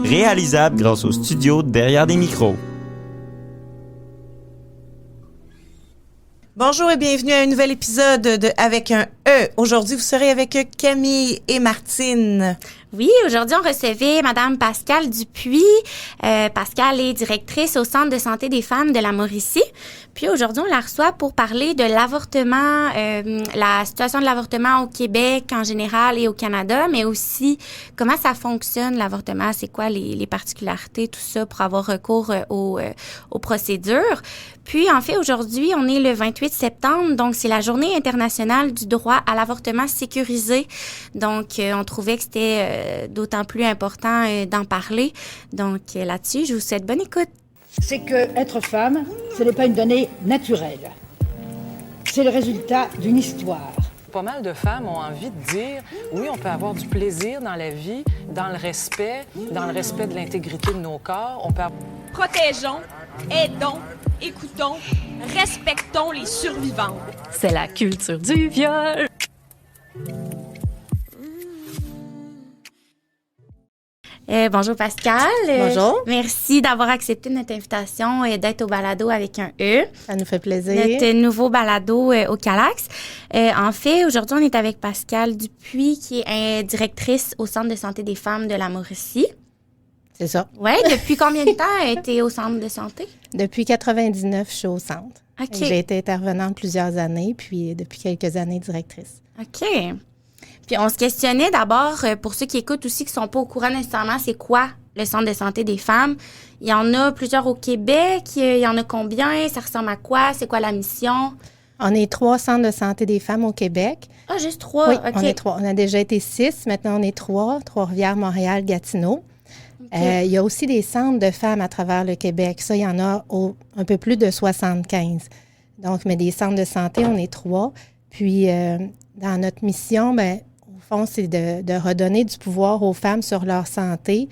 réalisable grâce au studio derrière des micros. Bonjour et bienvenue à un nouvel épisode de Avec un E. Aujourd'hui, vous serez avec Camille et Martine. Oui, aujourd'hui, on recevait Madame Pascale Dupuis. Pascale est directrice au Centre de santé des femmes de la Mauricie. Puis aujourd'hui, on la reçoit pour parler de l'avortement, la situation de l'avortement au Québec en général et au Canada, mais aussi comment ça fonctionne, l'avortement, c'est quoi les particularités, tout ça, pour avoir recours aux procédures. Puis, en fait, aujourd'hui, on est le 28 septembre, donc c'est la Journée internationale du droit à l'avortement sécurisé. Donc, on trouvait que c'était d'autant plus important d'en parler. Donc, là-dessus, je vous souhaite bonne écoute. C'est que être femme, ce n'est pas une donnée naturelle. C'est le résultat d'une histoire. Pas mal de femmes ont envie de dire, oui, on peut avoir du plaisir dans la vie, dans le respect de l'intégrité de nos corps. Protégeons, aidons, écoutons, respectons les survivantes. C'est la culture du viol. Bonjour Pascale. Bonjour. Merci d'avoir accepté notre invitation et d'être au balado avec un E. Ça nous fait plaisir. Notre nouveau balado au Calax. En fait, aujourd'hui, on est avec Pascale Dupuis, qui est directrice au Centre de santé des femmes de la Mauricie. C'est ça. Oui, depuis combien de temps tu es au centre de santé? Depuis 99, je suis au centre. OK. J'ai été intervenante plusieurs années, puis depuis quelques années, directrice. OK. Puis on se questionnait d'abord, pour ceux qui écoutent aussi, qui ne sont pas au courant nécessairement, c'est quoi le Centre de santé des femmes? Il y en a plusieurs au Québec. Il y en a combien? Ça ressemble à quoi? C'est quoi la mission? On est 3 centres de santé des femmes au Québec. Ah, juste 3? Oui, OK. on est 3. On a déjà été 6. Maintenant, on est 3. Trois-Rivières, Montréal, Gatineau. Okay. Il y a aussi des centres de femmes à travers le Québec. Ça, il y en a un peu plus de 75. Donc, mais des centres de santé, on est 3. Puis, dans notre mission, au fond, c'est de redonner du pouvoir aux femmes sur leur santé,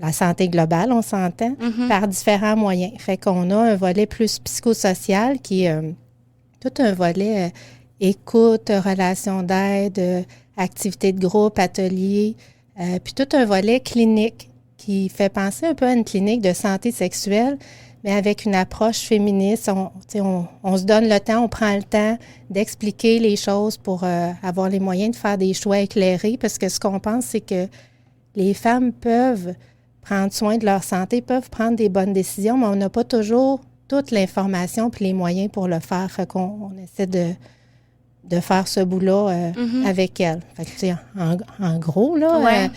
la santé globale, on s'entend, par différents moyens. Fait qu'on a un volet plus psychosocial qui est tout un volet écoute, relation d'aide, activités de groupe, ateliers, puis tout un volet clinique qui fait penser un peu à une clinique de santé sexuelle, mais avec une approche féministe. On se donne le temps, on prend le temps d'expliquer les choses pour avoir les moyens de faire des choix éclairés, parce que ce qu'on pense, c'est que les femmes peuvent prendre soin de leur santé, peuvent prendre des bonnes décisions, mais on n'a pas toujours toute l'information puis les moyens pour le faire. Fait qu'on essaie de faire ce bout-là avec elles. Fait que, tu sais, en gros, là, Ouais.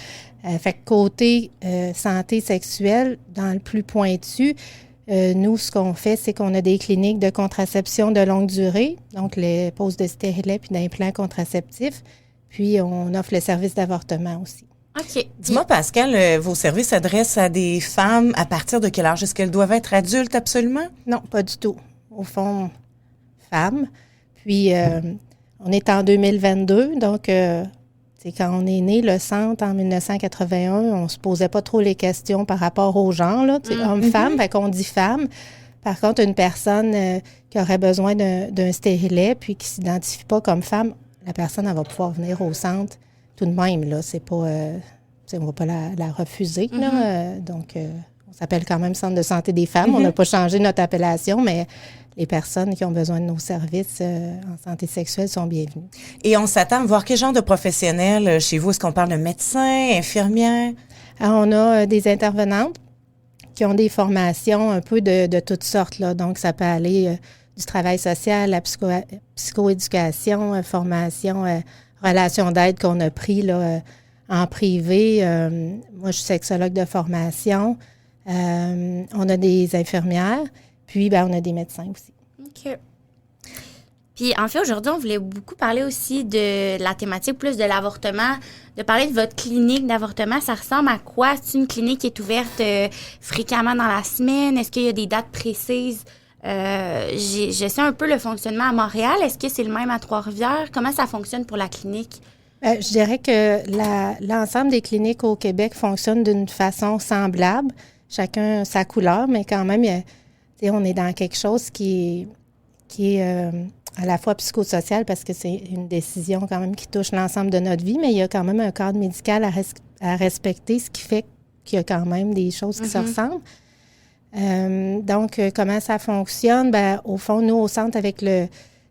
fait que côté santé sexuelle, dans le plus pointu, nous, ce qu'on fait, c'est qu'on a des cliniques de contraception de longue durée, donc les poses de stérilet puis d'implants contraceptifs, puis on offre le service d'avortement aussi. OK. Dis-moi, Pascale, vos services s'adressent à des femmes à partir de quel âge? Est-ce qu'elles doivent être adultes absolument? Non, pas du tout. Au fond, femmes. Puis, on est en 2022, donc c'est quand on est né, le centre, en 1981, on se posait pas trop les questions par rapport au genre, là, homme-femme, fait qu'on dit femme. Par contre, une personne qui aurait besoin d'un stérilet puis qui s'identifie pas comme femme, la personne, elle va pouvoir venir au centre tout de même, là. C'est pas... on va pas la refuser, là. Donc, on s'appelle quand même Centre de santé des femmes. On n'a pas changé notre appellation, mais les personnes qui ont besoin de nos services en santé sexuelle sont bienvenues. Et on s'attend à voir quel genre de professionnels chez vous? Est-ce qu'on parle de médecins, infirmières? Alors, on a des intervenantes qui ont des formations un peu de toutes sortes, là. Donc, ça peut aller du travail social, la psychoéducation, formation, relation d'aide qu'on a pris là, en privé. Moi, je suis sexologue de formation. On a des infirmières, puis on a des médecins aussi. OK. Puis, en fait, aujourd'hui, on voulait beaucoup parler aussi de la thématique plus de l'avortement, de parler de votre clinique d'avortement. Ça ressemble à quoi? C'est une clinique qui est ouverte fréquemment dans la semaine? Est-ce qu'il y a des dates précises? Je sais un peu le fonctionnement à Montréal. Est-ce que c'est le même à Trois-Rivières? Comment ça fonctionne pour la clinique? Je dirais que l'ensemble des cliniques au Québec fonctionnent d'une façon semblable. Chacun sa couleur, mais quand même, on est dans quelque chose qui est à la fois psychosocial parce que c'est une décision quand même qui touche l'ensemble de notre vie, mais il y a quand même un cadre médical à respecter, ce qui fait qu'il y a quand même des choses qui se ressemblent. Donc, comment ça fonctionne? Ben, au fond, nous, au centre, avec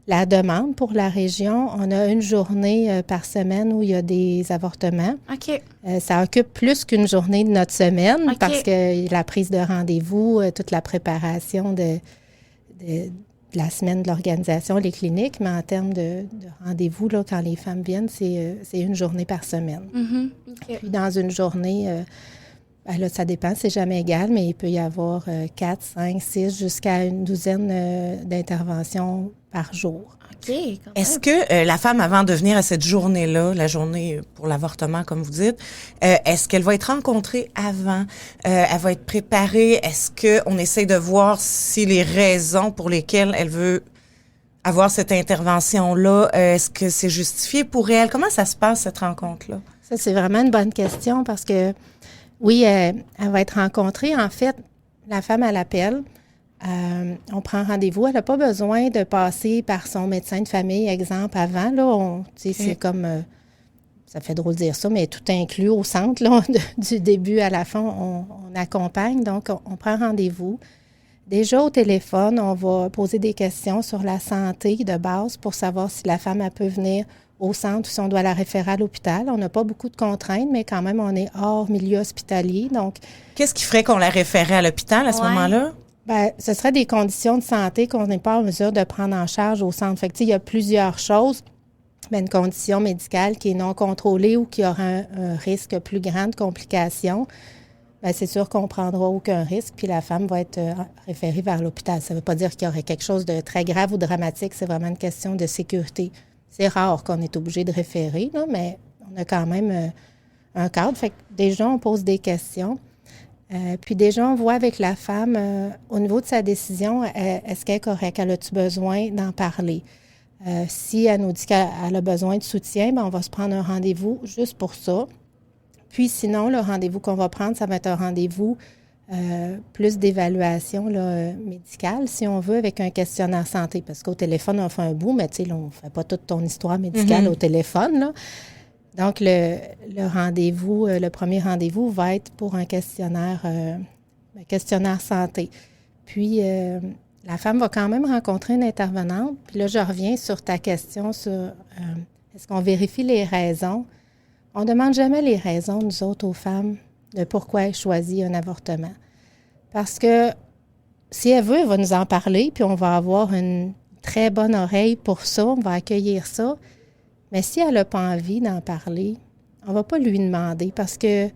la demande pour la région, on a une journée par semaine où il y a des avortements. OK. Ça occupe plus qu'une journée de notre semaine OK. parce que la prise de rendez-vous, toute la préparation de la semaine de l'organisation, les cliniques, mais en termes de rendez-vous, là, quand les femmes viennent, c'est une journée par semaine. OK. Puis dans une journée, ben là, ça dépend, c'est jamais égal, mais il peut y avoir 4, 5, 6, jusqu'à une douzaine d'interventions par jour. OK. quand Est-ce même. que la femme, avant de venir à cette journée-là, la journée pour l'avortement, comme vous dites, est-ce qu'elle va être rencontrée avant? Elle va être préparée? Est-ce qu'on essaie de voir si les raisons pour lesquelles elle veut avoir cette intervention-là, est-ce que c'est justifié pour elle? Comment ça se passe, cette rencontre-là? Ça, c'est vraiment une bonne question parce que, oui, elle va être rencontrée. En fait, la femme, elle appelle. On prend rendez-vous. Elle n'a pas besoin de passer par son médecin de famille, exemple, avant. Là, c'est comme, ça fait drôle de dire ça, mais tout inclus au centre, là, du début à la fin, on accompagne. Donc, on prend rendez-vous. Déjà, au téléphone, on va poser des questions sur la santé de base pour savoir si la femme, elle peut venir au centre ou si on doit la référer à l'hôpital. On n'a pas beaucoup de contraintes, mais quand même, on est hors milieu hospitalier. Donc, Qu'est-ce qui ferait qu'on la référait à l'hôpital à ce Ouais. moment-là? ben, ce serait des conditions de santé qu'on n'est pas en mesure de prendre en charge au centre. Fait que, tu sais, il y a plusieurs choses. Ben, une condition médicale qui est non contrôlée ou qui aura un risque plus grand de complications, ben, c'est sûr qu'on ne prendra aucun risque, puis la femme va être référée vers l'hôpital. Ça ne veut pas dire qu'il y aurait quelque chose de très grave ou dramatique. C'est vraiment une question de sécurité. C'est rare qu'on est obligé de référer, là, mais on a quand même un cadre. Fait que déjà, on pose des questions. Puis déjà, on voit avec la femme, au niveau de sa décision, est-ce qu'elle est correcte? Elle a-tu besoin d'en parler? Si elle nous dit qu'elle a besoin de soutien, ben on va se prendre un rendez-vous juste pour ça. Puis sinon, le rendez-vous qu'on va prendre, ça va être un rendez-vous plus d'évaluation là, médicale, si on veut, avec un questionnaire santé. Parce qu'au téléphone, on fait un bout, mais tu sais, on ne fait pas toute ton histoire médicale au téléphone, là. Donc, le rendez-vous, le premier rendez-vous va être pour un questionnaire santé. Puis, la femme va quand même rencontrer une intervenante. Puis là, je reviens sur ta question sur est-ce qu'on vérifie les raisons? On ne demande jamais les raisons, nous autres, aux femmes, de pourquoi elles choisissent un avortement. Parce que si elle veut, elle va nous en parler, puis on va avoir une très bonne oreille pour ça, on va accueillir ça. Mais si elle n'a pas envie d'en parler, on ne va pas lui demander parce que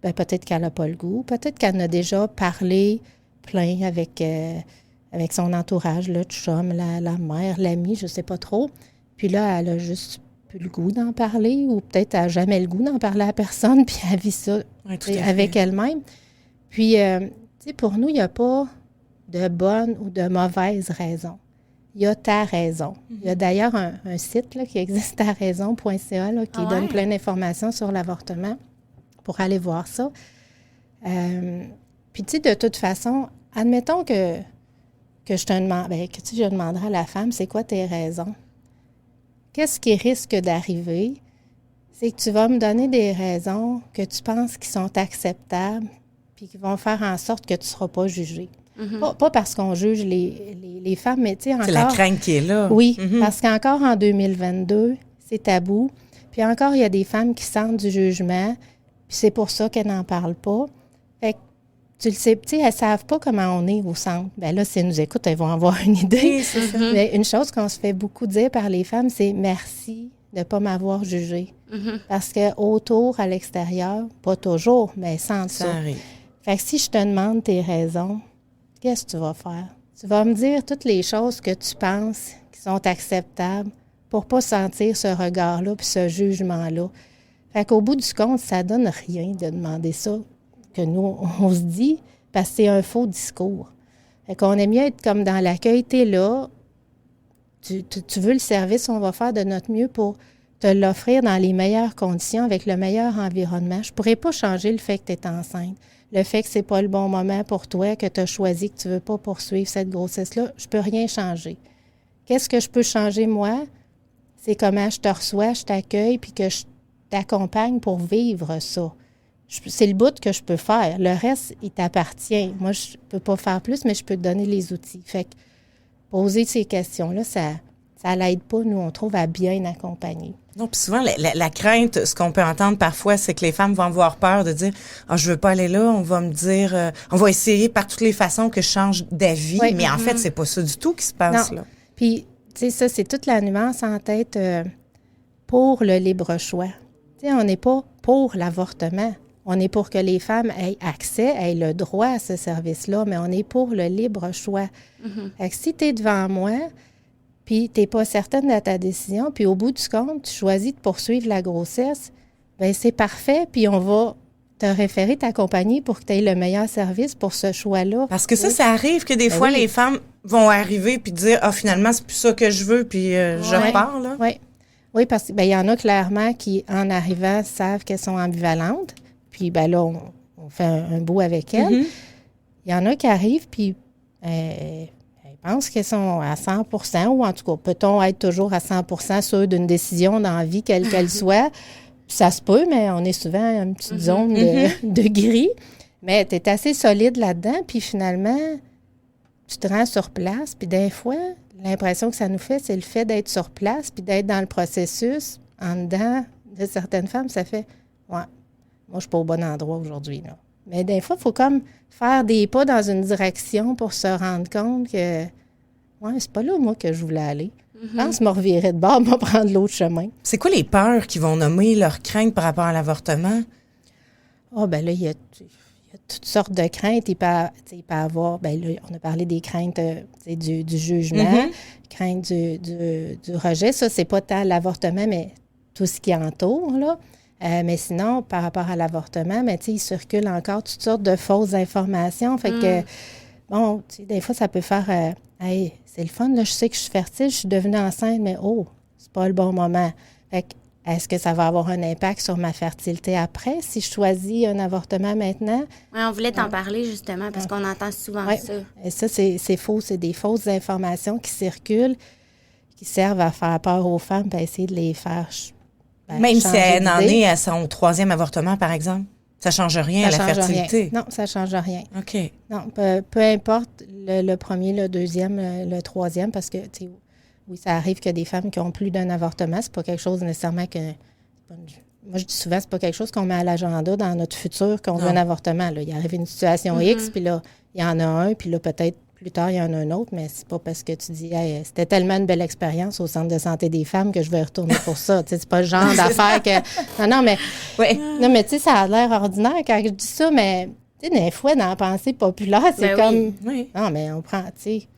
ben, peut-être qu'elle n'a pas le goût, peut-être qu'elle en a déjà parlé plein avec son entourage, le chum, la mère, l'ami, je ne sais pas trop. Puis là, elle a juste plus le goût d'en parler ou peut-être elle n'a jamais le goût d'en parler à personne puis elle vit ça avec elle-même. Puis, tu sais, pour nous, il n'y a pas de bonne ou de mauvaise raison. Il y a ta raison. Il y a d'ailleurs un site là, qui existe, taraison.ca, là, qui donne plein d'informations sur l'avortement pour aller voir ça. Puis, tu sais, de toute façon, admettons que je te demande, que je demanderai à la femme, c'est quoi tes raisons? Qu'est-ce qui risque d'arriver? C'est que tu vas me donner des raisons que tu penses qui sont acceptables puis qui vont faire en sorte que tu ne seras pas jugée. Pas parce qu'on juge les femmes, mais tu sais, encore... C'est la crainte qui est là. Oui, parce qu'encore en 2022, c'est tabou. Puis encore, il y a des femmes qui sentent du jugement, puis c'est pour ça qu'elles n'en parlent pas. Fait que, tu le sais, tu sais, elles ne savent pas comment on est au centre. Bien là, si elles nous écoutent, elles vont avoir une idée. Oui, c'est ça. Mais une chose qu'on se fait beaucoup dire par les femmes, c'est « merci de ne pas m'avoir jugée ». Parce qu'autour, à l'extérieur, pas toujours, mais sans ça. Ça arrive. Fait que si je te demande tes raisons, qu'est-ce que tu vas faire? Tu vas me dire toutes les choses que tu penses qui sont acceptables pour pas sentir ce regard-là puis ce jugement-là. Fait qu'au bout du compte, ça donne rien de demander ça que nous, on se dit, parce que c'est un faux discours. Fait qu'on aime mieux être comme dans l'accueil, t'es là, tu veux le service, on va faire de notre mieux pour te l'offrir dans les meilleures conditions, avec le meilleur environnement. Je pourrais pas changer le fait que tu es enceinte. Le fait que c'est pas le bon moment pour toi, que tu as choisi que tu veux pas poursuivre cette grossesse-là, je peux rien changer. Qu'est-ce que je peux changer, moi? C'est comment je te reçois, je t'accueille, puis que je t'accompagne pour vivre ça. c'est le bout que je peux faire. Le reste, il t'appartient. Moi, je peux pas faire plus, mais je peux te donner les outils. Fait que poser ces questions-là, ça l'aide pas, nous, on trouve, à bien accompagner. Non, puis souvent, la crainte, ce qu'on peut entendre parfois, c'est que les femmes vont avoir peur de dire « Ah, je veux pas aller là, on va me dire... on va essayer par toutes les façons que je change d'avis. Oui. Mais en fait, c'est pas ça du tout qui se passe, Non. là. Puis, tu sais, ça, c'est toute la nuance en tête pour le libre choix. Tu sais, on n'est pas pour l'avortement. On est pour que les femmes aient accès, aient le droit à ce service-là, mais on est pour le libre choix. Fait que si tu es devant moi, puis tu n'es pas certaine de ta décision, puis au bout du compte, tu choisis de poursuivre la grossesse, bien, c'est parfait, puis on va te référer, t'accompagner pour que tu aies le meilleur service pour ce choix-là. Parce que ça arrive que des fois, les femmes vont arriver puis dire « Ah, finalement, c'est plus ça que je veux, puis je repars, là. » Oui, parce qu'il y en a clairement qui, en arrivant, savent qu'elles sont ambivalentes. Puis, ben là, on fait un bout avec elles. Il y en a qui arrivent, puis elles pensent qu'elles sont à 100%, ou en tout cas, peut-on être toujours à 100% sûre d'une décision dans la vie, quelle qu'elle soit? Ça se peut, mais on est souvent à une petite zone de gris. Mais tu es assez solide là-dedans, puis finalement, tu te rends sur place, puis des fois, l'impression que ça nous fait, c'est le fait d'être sur place, puis d'être dans le processus, en dedans de certaines femmes, ça fait « Ouais, moi, je suis pas au bon endroit aujourd'hui, là. » Mais des fois, il faut comme faire des pas dans une direction pour se rendre compte que « Ouais, c'est pas là, moi, que je voulais aller. » Je pense que je me revirais de bord, me prendre l'autre chemin. C'est quoi les peurs qui vont nommer leurs craintes par rapport à l'avortement? Ah, ben là, il y a toutes sortes de craintes. Il peut avoir, ben là, on a parlé des craintes du jugement, craintes du rejet. Ça, c'est pas tant l'avortement, mais tout ce qui entoure, là. Mais sinon, par rapport à l'avortement, ben, il circule encore toutes sortes de fausses informations. Fait que, bon, des fois, ça peut faire hey, c'est le fun, là, je sais que je suis fertile, je suis devenue enceinte, mais oh, c'est pas le bon moment. Fait que, est-ce que ça va avoir un impact sur ma fertilité après, si je choisis un avortement maintenant? Oui, on voulait t'en parler, justement, parce qu'on entend souvent ça. Et ça, c'est faux. C'est des fausses informations qui circulent, qui servent à faire peur aux femmes, puis à essayer de les faire même si elle en est à son 3e avortement, par exemple? Ça ne change rien à la fertilité? Rien. Non, ça ne change rien. OK. Non, peu importe le premier, le deuxième, le troisième, parce que, tu sais, oui, ça arrive qu'il y a des femmes qui ont plus d'un avortement. C'est pas quelque chose nécessairement que... Moi, je dis souvent, c'est pas quelque chose qu'on met à l'agenda dans notre futur qu'on veut un avortement. Là. Il arrive une situation X, puis là, il y en a un, puis là, peut-être plus tard, il y en a un autre, mais c'est pas parce que tu dis hey, c'était tellement une belle expérience au Centre de santé des femmes que je vais retourner pour ça. C'est pas le genre d'affaire que... Non, mais... Oui. Non, mais tu sais, ça a l'air ordinaire quand je dis ça, mais tu sais, des fois, dans la pensée populaire, c'est comme... Oui. Non, mais on prend, tu sais...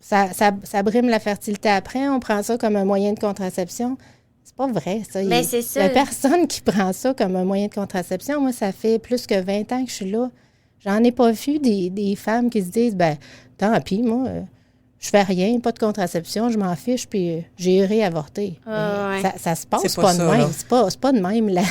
ça brime la fertilité après, on prend ça comme un moyen de contraception. C'est pas vrai, ça. Mais c'est ça. Il y a personne qui prend ça comme un moyen de contraception. Moi, ça fait plus que 20 ans que je suis là. J'en ai pas vu des femmes qui se disent, ben tant pis, moi, je fais rien, pas de contraception, je m'en fiche, puis j'irai avorter. Ça se passe pas de même. C'est pas de même là,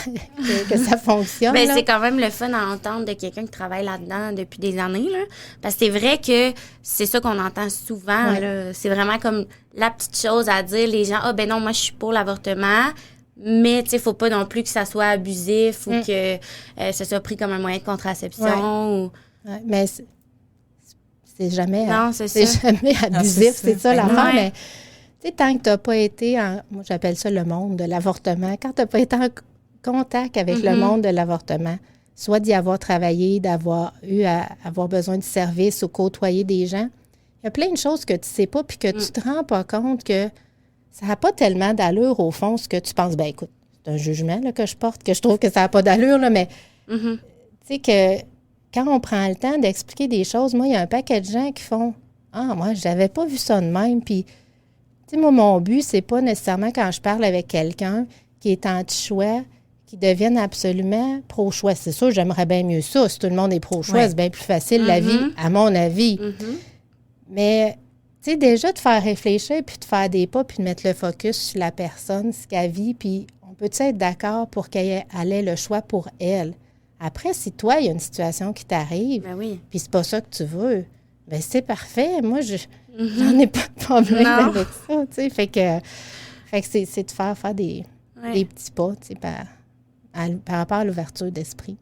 que ça fonctionne. Ben, c'est quand même le fun à entendre de quelqu'un qui travaille là-dedans depuis des années. Là. Parce que c'est vrai que c'est ça qu'on entend souvent. Là. C'est vraiment comme la petite chose à dire. Les gens, ben non, moi, je suis pour l'avortement. Mais, tu sais, faut pas non plus que ça soit abusif ou que ça soit pris comme un moyen de contraception. Ou... mais c'est jamais, non, c'est jamais abusif, c'est ça l'affaire. Ouais. Mais, tu sais, tant que tu n'as pas été moi, j'appelle ça le monde de l'avortement. Quand tu n'as pas été en contact avec le monde de l'avortement, soit d'y avoir travaillé, d'avoir eu à avoir besoin de services ou côtoyer des gens, il y a plein de choses que tu sais pas puis que tu te rends pas compte que ça n'a pas tellement d'allure, au fond, ce que tu penses. Ben écoute, c'est un jugement là, que je porte, que je trouve que ça n'a pas d'allure, là, mais tu sais que quand on prend le temps d'expliquer des choses, moi, il y a un paquet de gens qui font « Ah, moi, j'avais pas vu ça de même. » Puis, tu sais, moi, mon but, c'est pas nécessairement quand je parle avec quelqu'un qui est anti-choix, qui devienne absolument pro-choix. C'est sûr, j'aimerais bien mieux ça. Si tout le monde est pro-choix, c'est bien plus facile, la vie, à mon avis. Mais... tu sais, déjà, de faire réfléchir, puis de faire des pas, puis de mettre le focus sur la personne, ce qu'elle vit, puis on peut être d'accord pour qu'elle ait le choix pour elle. Après, si toi, il y a une situation qui t'arrive, puis c'est pas ça que tu veux, bien, c'est parfait. Moi, j'en ai pas de problème avec ça, tu sais. Fait que c'est de faire des petits pas, tu sais, par rapport à l'ouverture d'esprit.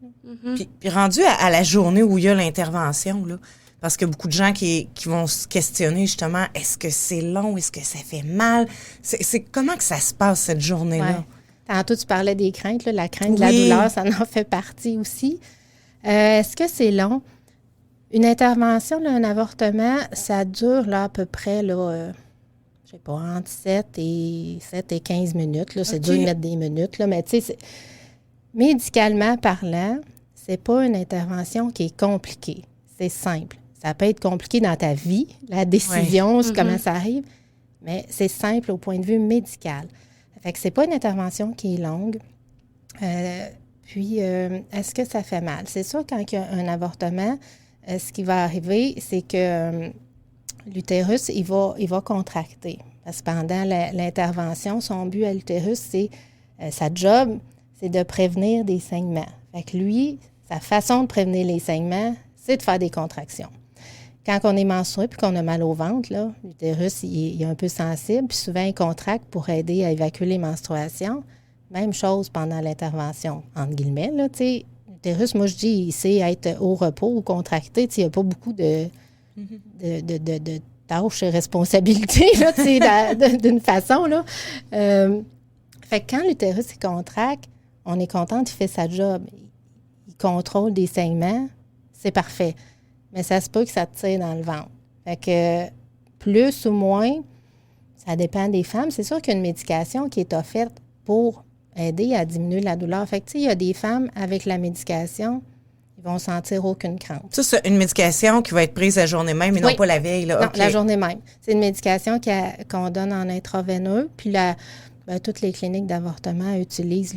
Puis rendu à la journée où il y a l'intervention, là, parce que beaucoup de gens qui vont se questionner justement, est-ce que c'est long, est-ce que ça fait mal? C'est comment que ça se passe cette journée-là? Ouais. Tantôt, tu parlais des craintes, là, la crainte de la douleur, ça en fait partie aussi. Est-ce que c'est long? Une intervention, là, un avortement, ça dure là, à peu près, là, je sais pas, entre 7 et 15 minutes. Là, c'est dur de mettre des minutes, là, mais tu sais, médicalement parlant, c'est pas une intervention qui est compliquée. C'est simple. Ça peut être compliqué dans ta vie, la décision, comment ça arrive, mais c'est simple au point de vue médical. Fait que c'est pas une intervention qui est longue. Puis, est-ce que ça fait mal? C'est sûr, quand il y a un avortement, ce qui va arriver, c'est que l'utérus, il va contracter. Parce que pendant l'intervention, son but à l'utérus, c'est sa job, c'est de prévenir des saignements. Fait que lui, sa façon de prévenir les saignements, c'est de faire des contractions. Quand on est menstrué puis qu'on a mal au ventre, là, l'utérus, il est un peu sensible, puis souvent, il contracte pour aider à évacuer les menstruations. Même chose pendant l'intervention, entre guillemets, là, tu sais. L'utérus, moi, je dis, il sait être au repos ou contracté. Il n'y a pas beaucoup de tâches et responsabilités, là, d'une façon. Là. Fait que quand l'utérus il contracte, on est content, il fait sa job. Il contrôle des saignements, c'est parfait. Mais ça se peut que ça te tire dans le ventre. Fait que plus ou moins, ça dépend des femmes. C'est sûr qu'il y a une médication qui est offerte pour aider à diminuer la douleur. Fait que, tu sais, il y a des femmes, avec la médication, ils vont sentir aucune crainte. Ça, c'est une médication qui va être prise la journée même et non pas la veille, là? Non, la journée même. C'est une médication qu'on donne en intraveineux. Puis, toutes les cliniques d'avortement utilisent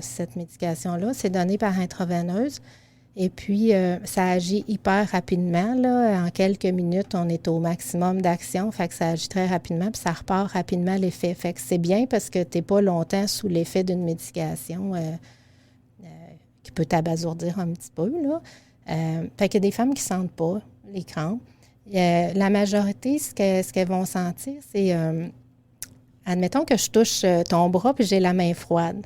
cette médication-là. C'est donné par intraveineuse. Et puis, ça agit hyper rapidement. Là. En quelques minutes, on est au maximum d'action. Fait que ça agit très rapidement, puis ça repart rapidement l'effet. Fait que c'est bien parce que tu n'es pas longtemps sous l'effet d'une médication qui peut t'abasourdir un petit peu. Là. Fait qu'il y a des femmes qui ne sentent pas les crampes. La majorité, ce qu'elles vont sentir, c'est... admettons que je touche ton bras puis j'ai la main froide.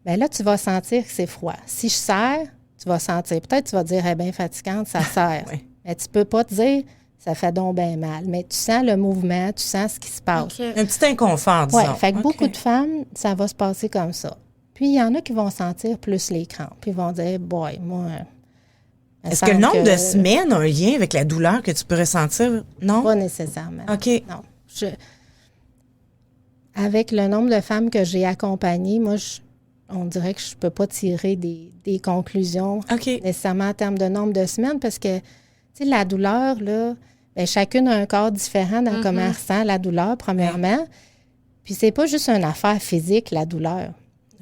Bien là, tu vas sentir que c'est froid. Si je serre, tu vas sentir. Peut-être tu vas dire, elle est bien fatigante, ça serre. Oui. Mais tu peux pas te dire, ça fait donc bien mal. Mais tu sens le mouvement, tu sens ce qui se passe. Okay. Un petit inconfort, disons. Oui, fait que beaucoup de femmes, ça va se passer comme ça. Puis, il y en a qui vont sentir plus les crampes. Puis, ils vont dire, boy, moi... Est-ce que le nombre de semaines a un lien avec la douleur que tu peux ressentir? Non? Pas nécessairement. OK. Non. Avec le nombre de femmes que j'ai accompagnées, moi, on dirait que je ne peux pas tirer des conclusions nécessairement en termes de nombre de semaines parce que, tu sais, la douleur, là, bien, chacune a un corps différent dans comment elle ressent la douleur, premièrement. Ouais. Puis c'est pas juste une affaire physique, la douleur.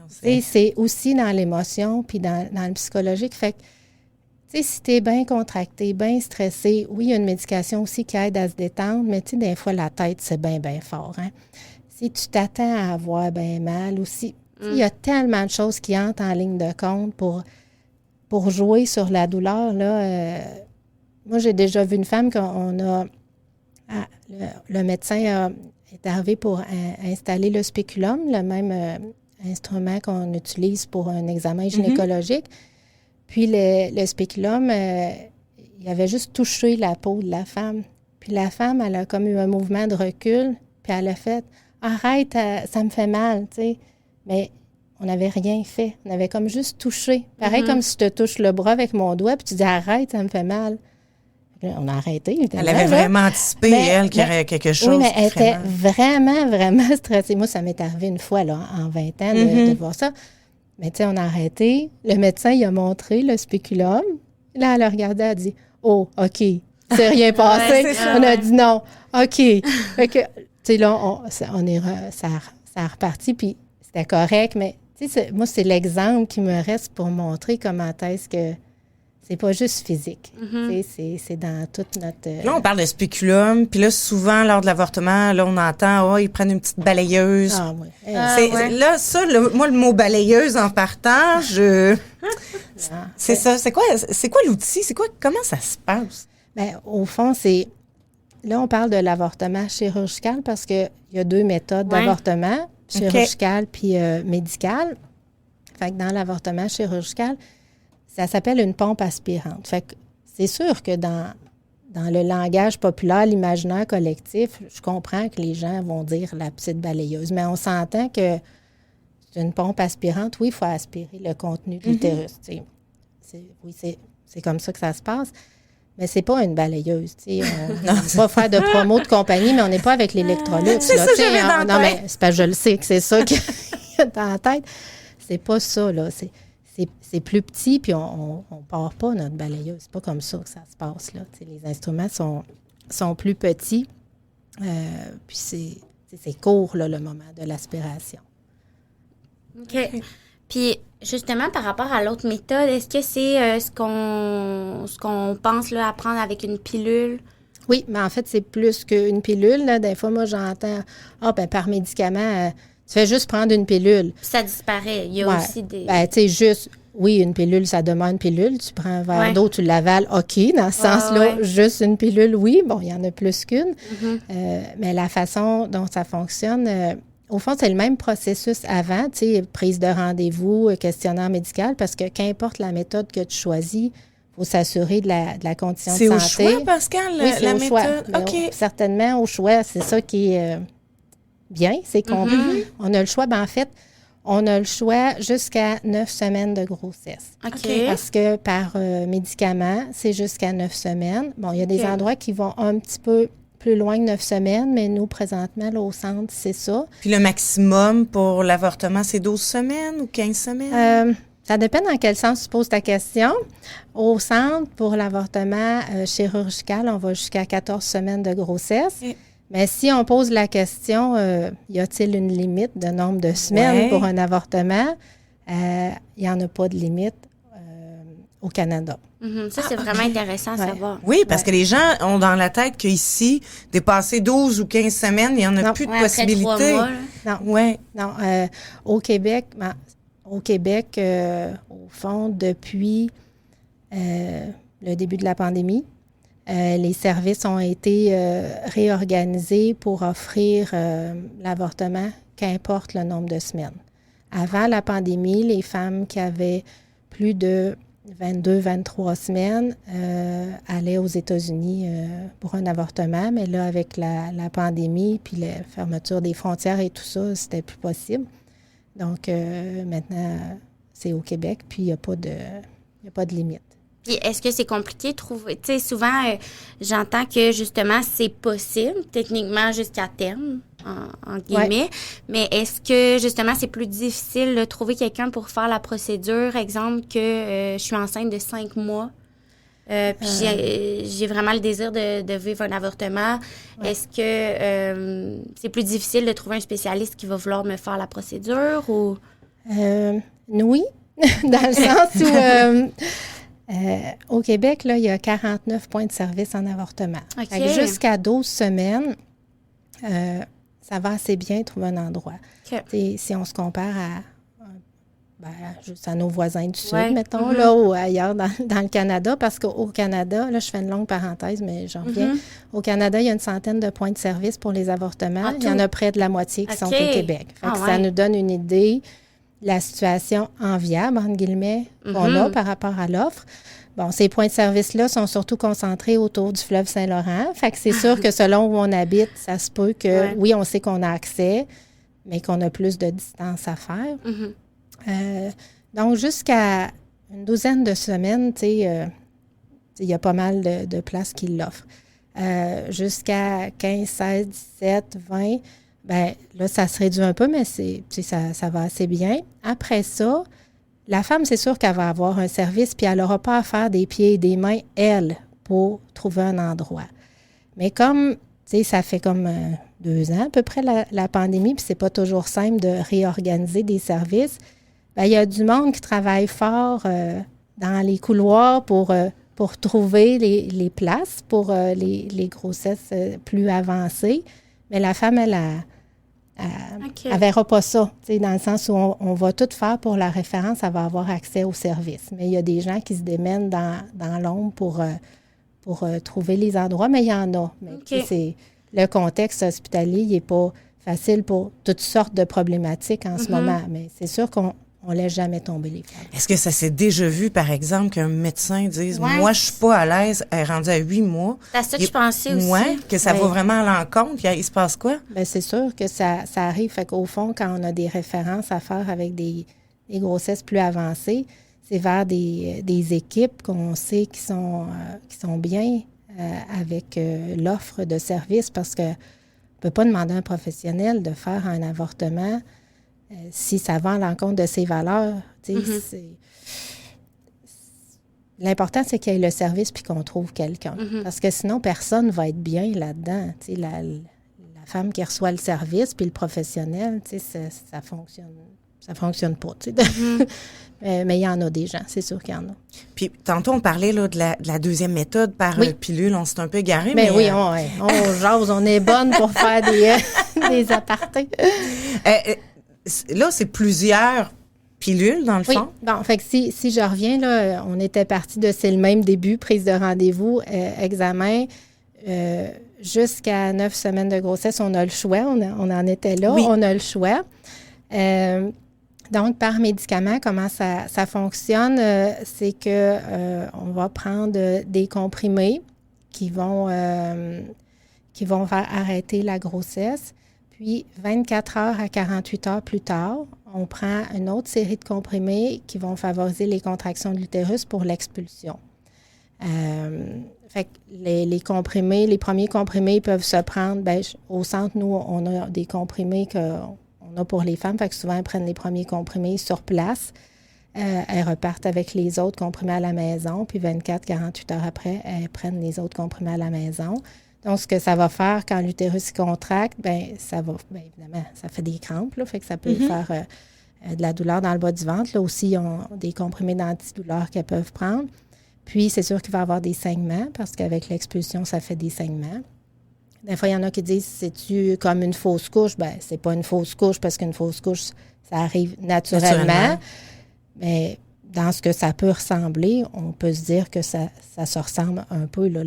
C'est aussi dans l'émotion puis dans le psychologique. Fait que, tu sais, si tu es bien contracté, bien stressé, oui, il y a une médication aussi qui aide à se détendre, mais tu sais, des fois, la tête, c'est bien, bien fort, hein. Si tu t'attends à avoir bien mal aussi, il y a tellement de choses qui entrent en ligne de compte pour jouer sur la douleur. Là, moi, j'ai déjà vu une femme le médecin est arrivé pour installer le spéculum, le même instrument qu'on utilise pour un examen gynécologique. Puis le spéculum, il avait juste touché la peau de la femme. Puis la femme, elle a comme eu un mouvement de recul, puis elle a fait « Arrête, ça me fait mal », tu sais. Mais on n'avait rien fait. On avait comme juste touché. Pareil comme si je te touche le bras avec mon doigt, puis tu dis « Arrête, ça me fait mal ». On a arrêté. Elle avait vraiment anticipé, qu'il y aurait quelque chose. Oui, mais elle était vraiment, vraiment stressée. Moi, ça m'est arrivé une fois, là, en 20 ans, de voir ça. Mais tu sais, on a arrêté. Le médecin, il a montré le spéculum. Là, elle a regardé, elle a dit « Oh, OK, c'est rien passé. » On a dit « Non, OK. » Fait que, tu sais, là, ça a reparti, puis c'était correct. Mais, tu sais, moi, c'est l'exemple qui me reste pour montrer comment est-ce que c'est pas juste physique. C'est dans toute notre... Là, on parle de spéculum, puis là, souvent, lors de l'avortement, là, on entend, ils prennent une petite balayeuse. Ah, oui. Là, ça, moi, le mot balayeuse en partant, c'est ça. C'est quoi l'outil? Comment ça se passe? Bien, au fond, c'est... Là, on parle de l'avortement chirurgical parce qu'il y a 2 méthodes d'avortement, chirurgical puis médical. Fait que dans l'avortement chirurgical, ça s'appelle une pompe aspirante. Fait que c'est sûr que dans le langage populaire, l'imaginaire collectif, je comprends que les gens vont dire la petite balayeuse, mais on s'entend que c'est une pompe aspirante. Oui, il faut aspirer le contenu de l'utérus. C'est comme ça que ça se passe. Mais c'est pas une balayeuse. On ne va pas faire de promo de compagnie, mais on n'est pas avec l'électrolyte. C'est ça que j'avais dans la non, tête. mais c'est parce que je le sais que c'est ça qu'il y a dans la tête. C'est pas ça, là. C'est plus petit, puis on part pas notre balayeuse. C'est pas comme ça que ça se passe, là. Les instruments sont plus petits, puis c'est court, là, le moment de l'aspiration. OK. Puis, justement, par rapport à l'autre méthode, est-ce que c'est ce qu'on pense là, à prendre avec une pilule? Oui, mais en fait, c'est plus qu'une pilule. Là. Des fois, moi, j'entends, par médicament, tu fais juste prendre une pilule. Ça disparaît. Il y a aussi des... Ben, tu sais, juste, oui, une pilule, ça demeure une pilule. Tu prends un verre d'eau, tu l'avales, OK. Dans ce sens-là, juste une pilule, oui. Bon, il y en a plus qu'une. Mais la façon dont ça fonctionne... au fond, c'est le même processus avant, tu sais, prise de rendez-vous, questionnaire médical, parce que qu'importe la méthode que tu choisis, il faut s'assurer de la condition de santé. C'est au choix, Pascal, oui, c'est la au méthode? choix. OK. Certainement au choix. C'est ça qui est bien, c'est qu'on on a le choix. Ben, en fait, on a le choix jusqu'à 9 semaines de grossesse. OK. Parce que par médicament, c'est jusqu'à 9 semaines. Bon, il y a des endroits qui vont un petit peu plus loin que 9 semaines, mais nous, présentement, là, au centre, c'est ça. Puis le maximum pour l'avortement, c'est 12 semaines ou 15 semaines? Ça dépend dans quel sens tu poses ta question. Au centre, pour l'avortement chirurgical, on va jusqu'à 14 semaines de grossesse. Mais si on pose la question, y a-t-il une limite de nombre de semaines pour un avortement? Il n'y en a pas de limite au Canada. Ça, c'est vraiment intéressant à savoir. Oui, parce que les gens ont dans la tête qu'ici, dépasser 12 ou 15 semaines, il n'y en a plus de possibilité. Après 3 mois, Non, au Québec, au fond, depuis le début de la pandémie, les services ont été réorganisés pour offrir l'avortement, qu'importe le nombre de semaines. Avant la pandémie, les femmes qui avaient plus de 22, 23 semaines allaient aux États-Unis pour un avortement, mais là, avec la pandémie puis la fermeture des frontières et tout ça, c'était plus possible. Donc, maintenant, c'est au Québec, puis il n'y a pas de limite. Puis est-ce que c'est compliqué de trouver... Tu sais, souvent, j'entends que, justement, c'est possible, techniquement, jusqu'à terme, en guillemets. Mais est-ce que, justement, c'est plus difficile de trouver quelqu'un pour faire la procédure? Exemple, que je suis enceinte de 5 mois, puis j'ai vraiment le désir de vivre un avortement. Est-ce que c'est plus difficile de trouver un spécialiste qui va vouloir me faire la procédure ou... Oui, dans le sens où... au Québec, là, il y a 49 points de service en avortement. Okay. Jusqu'à 12 semaines, ça va assez bien trouver un endroit. Okay. Si on se compare juste à nos voisins du Sud, mettons, là, ou ailleurs dans le Canada, parce qu'au Canada, là, je fais une longue parenthèse, mais j'en reviens. Au Canada, il y a une centaine de points de service pour les avortements. Il y en a près de la moitié qui sont au Québec. Ça nous donne une idée la situation enviable, entre guillemets, qu'on a par rapport à l'offre. Bon, ces points de service-là sont surtout concentrés autour du fleuve Saint-Laurent. Fait que c'est sûr que selon où on habite, ça se peut que, oui, on sait qu'on a accès, mais qu'on a plus de distance à faire. Donc, jusqu'à une douzaine de semaines, tu sais, il y a pas mal de places qui l'offrent. Jusqu'à 15, 16, 17, 20... Bien, là, ça se réduit un peu, mais ça va assez bien. Après ça, la femme, c'est sûr qu'elle va avoir un service, puis elle n'aura pas à faire des pieds et des mains, elle, pour trouver un endroit. Mais comme, tu sais, ça fait comme 2 ans à peu près la pandémie, puis c'est pas toujours simple de réorganiser des services, bien, il y a du monde qui travaille fort dans les couloirs pour trouver les places pour les grossesses plus avancées. Mais la femme, elle ne verra pas ça, dans le sens où on va tout faire pour la référence, elle va avoir accès au service. Mais il y a des gens qui se démènent dans l'ombre pour trouver les endroits, mais il y en a. Mais le contexte hospitalier, il n'est pas facile pour toutes sortes de problématiques en ce moment. Mais c'est sûr qu'on on laisse jamais tomber les femmes. Est-ce que ça s'est déjà vu, par exemple, qu'un médecin dise Ouais. moi, je suis pas à l'aise, elle est rendue à 8 mois. C'est à ça que je pensais aussi. Ouais, que ça Ouais. va vraiment à l'encontre. Il se passe quoi? Bien, c'est sûr que ça arrive. Fait qu'au fond, quand on a des références à faire avec des grossesses plus avancées, c'est vers des équipes qu'on sait qui sont bien avec l'offre de services parce que on ne peut pas demander à un professionnel de faire un avortement si ça va à l'encontre de ses valeurs. Tu sais, l'important, c'est qu'il y ait le service puis qu'on trouve quelqu'un. Parce que sinon, personne ne va être bien là-dedans. Tu sais, la femme qui reçoit le service puis le professionnel, tu sais, ça fonctionne pas. Tu sais. Mais il y en a des gens, c'est sûr qu'il y en a. Puis tantôt, on parlait là, de la deuxième méthode par pilule. On s'est un peu égaré. Mais oui, on jase, on est bonne pour faire des apartés. Là, c'est plusieurs pilules, dans le Oui, fond. bon, fait que si je reviens, là, on était parti de c'est le même début, prise de rendez-vous, examen. Jusqu'à 9 semaines de grossesse, on a le choix. On en était là, Oui. on a le choix. Donc, par médicament, comment ça fonctionne? C'est que on va prendre des comprimés qui vont faire arrêter la grossesse. Puis, 24 heures à 48 heures plus tard, on prend une autre série de comprimés qui vont favoriser les contractions de l'utérus pour l'expulsion. Fait que les comprimés, les premiers comprimés peuvent se prendre, au centre, nous, on a des comprimés qu'on a pour les femmes, fait que souvent, elles prennent les premiers comprimés sur place. Elles repartent avec les autres comprimés à la maison, puis 24-48 heures après, elles prennent les autres comprimés à la maison. Donc, ce que ça va faire quand l'utérus se contracte, évidemment, ça fait des crampes, là, fait que ça peut faire de la douleur dans le bas du ventre. Là aussi, ils ont des comprimés d'antidouleur qu'elles peuvent prendre. Puis, c'est sûr qu'il va y avoir des saignements, parce qu'avec l'expulsion, ça fait des saignements. Des fois, il y en a qui disent, c'est-tu comme une fausse couche? Bien, c'est pas une fausse couche, parce qu'une fausse couche, ça arrive naturellement. Mais dans ce que ça peut ressembler, on peut se dire que ça se ressemble un peu. Là,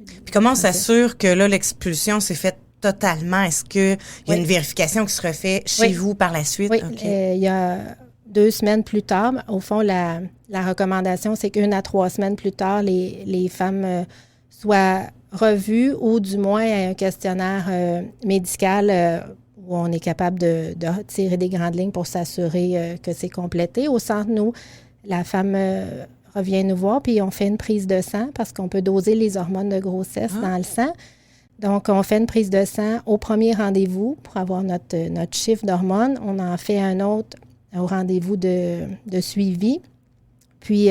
Puis comment on s'assure que là, l'expulsion s'est faite totalement? Est-ce qu'il y a une vérification qui se refait chez vous par la suite? Oui, Okay. il y a 2 semaines plus tard, au fond, la recommandation, c'est qu'1 à 3 semaines plus tard, les femmes soient revues ou du moins un questionnaire médical où on est capable de tirer des grandes lignes pour s'assurer que c'est complété. Au centre, nous, la femme revient nous voir, puis on fait une prise de sang parce qu'on peut doser les hormones de grossesse dans le sang. Donc, on fait une prise de sang au premier rendez-vous pour avoir notre chiffre d'hormones. On en fait un autre au rendez-vous de suivi. Puis,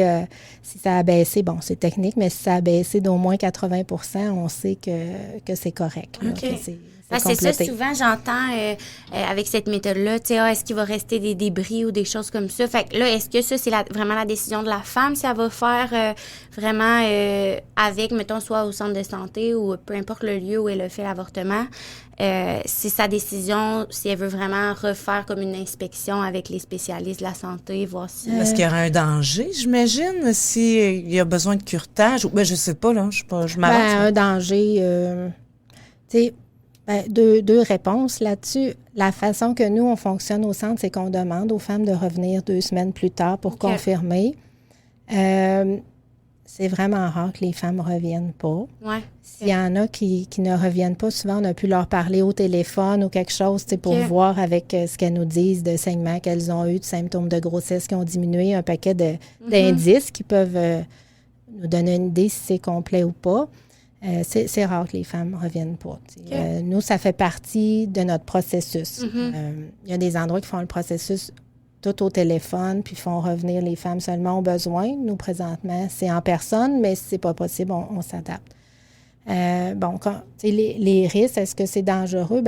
si ça a baissé, bon, c'est technique, mais si ça a baissé d'au moins 80 %, on sait que c'est correct. Là, que c'est ça, souvent, j'entends avec cette méthode-là, tu sais, est-ce qu'il va rester des débris ou des choses comme ça? Fait que là, est-ce que ça, c'est vraiment la décision de la femme, si elle va faire vraiment avec, mettons, soit au centre de santé ou peu importe le lieu où elle a fait l'avortement, c'est sa décision, si elle veut vraiment refaire comme une inspection avec les spécialistes de la santé, voir si... Est-ce qu'il y aura un danger, j'imagine, s'il y a besoin de curetage? Ou, je sais pas, là, je m'avance. Un danger, tu sais, deux réponses là-dessus. La façon que nous, on fonctionne au centre, c'est qu'on demande aux femmes de revenir 2 semaines plus tard pour confirmer. C'est vraiment rare que les femmes ne reviennent pas. Ouais. S'il y en a qui ne reviennent pas, souvent, on a pu leur parler au téléphone ou quelque chose pour voir avec ce qu'elles nous disent de saignements qu'elles ont eu, de symptômes de grossesse qui ont diminué, un paquet d'indices qui peuvent nous donner une idée si c'est complet ou pas. C'est rare que les femmes ne reviennent pas. Nous, ça fait partie de notre processus. Il y a des endroits qui font le processus tout au téléphone, puis font revenir les femmes seulement au besoin. Nous, présentement, c'est en personne, mais si c'est pas possible, on s'adapte. Les risques, est-ce que c'est dangereux?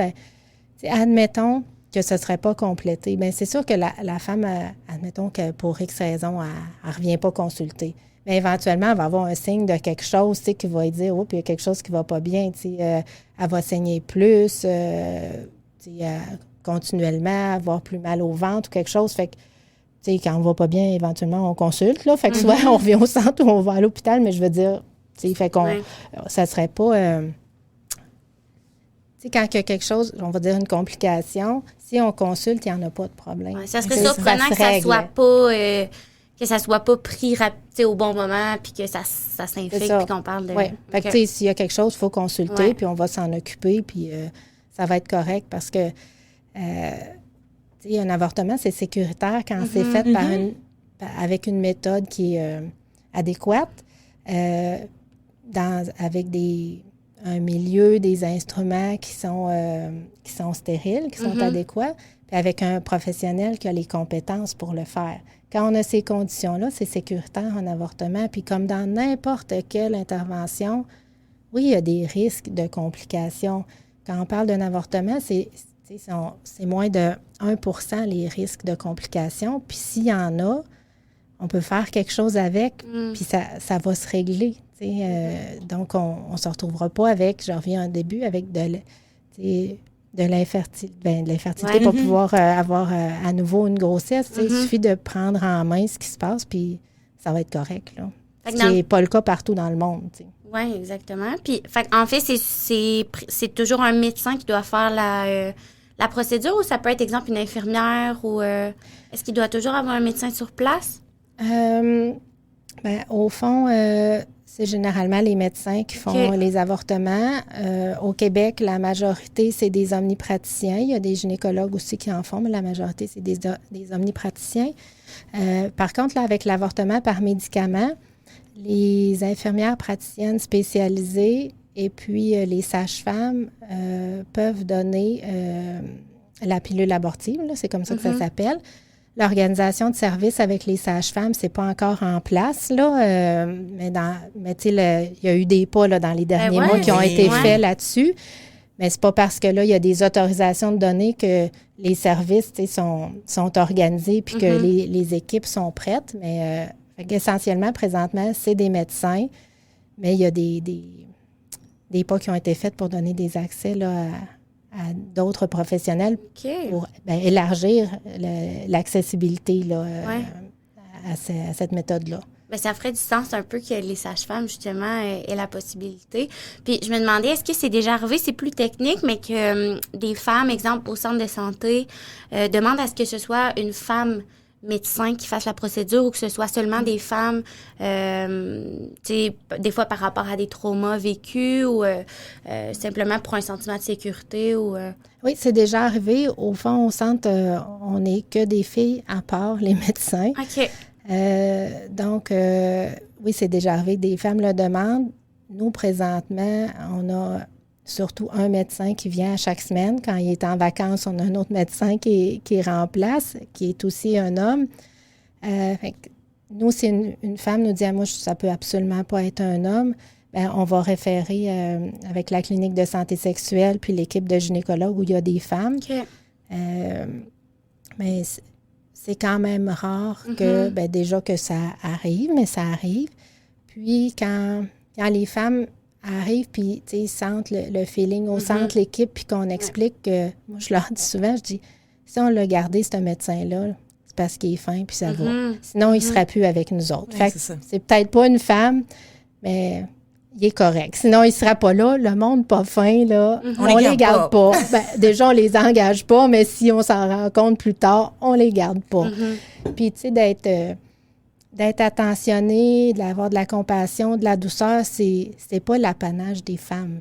Admettons que ce ne serait pas complété. Bien, c'est sûr que la femme, admettons que pour X raison, elle ne revient pas consulter. Mais éventuellement, elle va avoir un signe de quelque chose qui va lui dire « Oh, puis il y a quelque chose qui ne va pas bien. » Elle va saigner plus, continuellement, avoir plus mal au ventre ou quelque chose. Fait que, quand on ne va pas bien, éventuellement, on consulte. Là. Fait que soit on revient au centre ou on va à l'hôpital, mais je veux dire, fait qu'on ça ne serait pas... Tu sais, quand il y a quelque chose, on va dire une complication, si on consulte, il n'y en a pas de problème. Ouais, ça serait C'est- surprenant se que ça règle. soit pas pris au bon moment, puis que ça C'est s'infecte, ça. puis qu'on parle de... Oui. Fait que, OK. tu sais, s'il y a quelque chose, il faut consulter, Ouais. puis on va s'en occuper, puis ça va être correct parce que, tu sais, un avortement, c'est sécuritaire quand c'est fait avec une méthode qui est adéquate, avec un milieu, des instruments qui sont stériles, qui sont adéquats, puis avec un professionnel qui a les compétences pour le faire. Quand on a ces conditions-là, c'est sécuritaire en avortement. Puis comme dans n'importe quelle intervention, oui, il y a des risques de complications. Quand on parle d'un avortement, c'est moins de 1% les risques de complications. Puis s'il y en a, on peut faire quelque chose avec, puis ça va se régler. Donc, on ne se retrouvera pas avec, je reviens au début, avec de l'infertilité, pas pouvoir avoir à nouveau une grossesse. Il suffit de prendre en main ce qui se passe, puis ça va être correct. Là. Ce qui n'est pas le cas partout dans le monde. Oui, exactement. Puis, en fait, c'est toujours un médecin qui doit faire la procédure, ou ça peut être, exemple, une infirmière, ou est-ce qu'il doit toujours avoir un médecin sur place? Au fond, c'est généralement les médecins qui font les avortements. Au Québec, la majorité, c'est des omnipraticiens. Il y a des gynécologues aussi qui en font, mais la majorité, c'est des omnipraticiens. Par contre, là, avec l'avortement par médicament, les infirmières praticiennes spécialisées et puis les sages-femmes peuvent donner la pilule abortive, là, c'est comme ça que ça s'appelle. L'organisation de service avec les sages-femmes, c'est pas encore en place, là, mais tu sais, il y a eu des pas là, dans les derniers mois qui ont été faits là-dessus. Mais c'est pas parce que là, il y a des autorisations de donner que les services sont organisés puis que les équipes sont prêtes. Mais essentiellement, présentement, c'est des médecins, mais il y a des pas qui ont été faits pour donner des accès là, à d'autres professionnels pour élargir l'accessibilité là, à cette méthode-là. Bien, ça ferait du sens un peu que les sages-femmes, justement, aient la possibilité. Puis je me demandais, est-ce que c'est déjà arrivé, c'est plus technique, mais que des femmes, exemple, au centre de santé, demandent à ce que ce soit une femme médecin qui fasse la procédure, ou que ce soit seulement des femmes, tu sais, des fois par rapport à des traumas vécus, ou simplement pour un sentiment de sécurité, ou... Oui, c'est déjà arrivé. Au fond, au centre, on n'est que des filles à part les médecins. OK. Donc, oui, c'est déjà arrivé. Des femmes le demandent. Nous, présentement, on a surtout un médecin qui vient à chaque semaine. Quand il est en vacances, on a un autre médecin qui remplace, qui est aussi un homme. Fait que nous, si une femme nous dit « moi, ça peut absolument pas être un homme », bien, on va référer avec la clinique de santé sexuelle puis l'équipe de gynécologues où il y a des femmes. OK. Mais c'est quand même rare que, déjà que ça arrive, mais ça arrive. Puis quand les femmes arrivent, puis ils sentent le feeling, on sent l'équipe, puis qu'on explique que, moi je leur dis souvent, je dis, si on l'a gardé, ce médecin-là, c'est parce qu'il est fin, puis ça va. Sinon, il ne sera plus avec nous autres. Fait que c'est peut-être pas une femme, mais il est correct. Sinon, il ne sera pas là. Le monde pas fin, là, on les garde pas. Déjà, on les engage pas, mais si on s'en rend compte plus tard, on les garde pas. Puis, tu sais, d'être attentionné, d'avoir de la compassion, de la douceur, c'est pas l'apanage des femmes.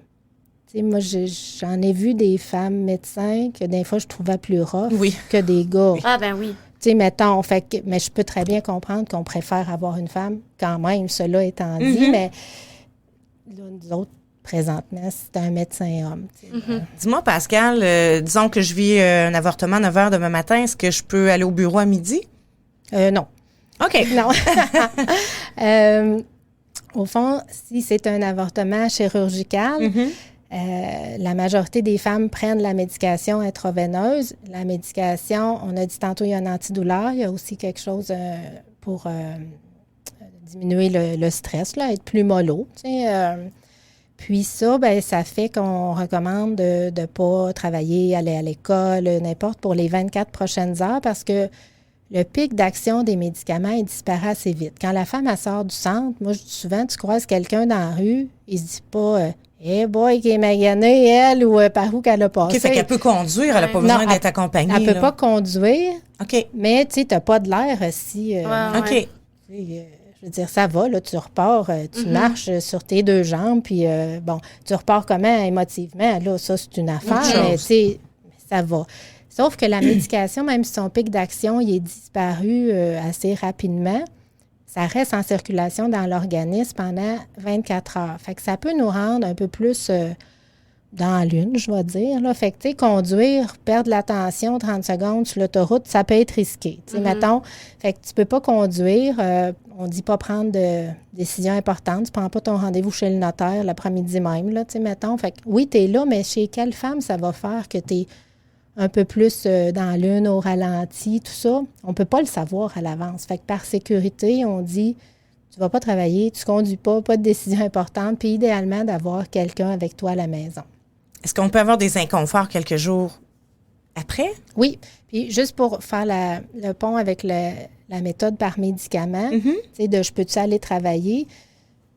Tu sais, moi, j'en ai vu des femmes médecins que des fois, je trouvais plus rough que des gars. Ah, ben oui. Tu sais, mettons, mais je peux très bien comprendre qu'on préfère avoir une femme quand même, cela étant dit, mais là, nous autres, présentement, c'est un médecin homme. Dis-moi, Pascal, disons que je vis un avortement à 9 h demain matin, est-ce que je peux aller au bureau à midi? Non. OK. Non. Au fond, si c'est un avortement chirurgical, la majorité des femmes prennent la médication intraveineuse. La médication, on a dit tantôt, il y a un antidouleur. Il y a aussi quelque chose pour diminuer le stress, là, être plus mollo. Puis ça, ça fait qu'on recommande de ne pas travailler, aller à l'école, n'importe, pour les 24 prochaines heures parce que le pic d'action des médicaments, il disparaît assez vite. Quand la femme, elle sort du centre, moi, je dis souvent, tu croises quelqu'un dans la rue, il se dit pas Eh boy, qui est maganée, elle, ou par où qu'elle a passé. OK, fait qu'elle peut conduire, elle n'a pas besoin d'être accompagnée. Elle ne peut pas conduire, OK. mais tu n'as pas de l'air si... OK. Je veux dire, ça va, là, tu repars, tu marches sur tes deux jambes, puis tu repars comment émotivement? Là, ça, c'est une affaire, mais tu sais, ça va. Sauf que la médication, même si son pic d'action il est disparu assez rapidement, ça reste en circulation dans l'organisme pendant 24 heures. Fait que ça peut nous rendre un peu plus dans l'une, je vais dire. Là. Fait que, tu sais, conduire, perdre l'attention 30 secondes sur l'autoroute, ça peut être risqué. Tu sais, mettons, fait que tu peux pas conduire. On dit pas prendre de décisions importantes. Tu prends pas ton rendez-vous chez le notaire l'après-midi même, là, tu sais, mettons. Fait que, oui, tu es là, mais chez quelle femme ça va faire que tu es un peu plus dans l'une, au ralenti, tout ça? On peut pas le savoir à l'avance. Fait que par sécurité, on dit... Tu vas pas travailler, tu conduis pas de décision importante, puis idéalement d'avoir quelqu'un avec toi à la maison. Est-ce qu'on peut avoir des inconforts quelques jours après? Oui. Puis juste pour faire le pont avec la méthode par médicament, tu sais, je peux-tu aller travailler?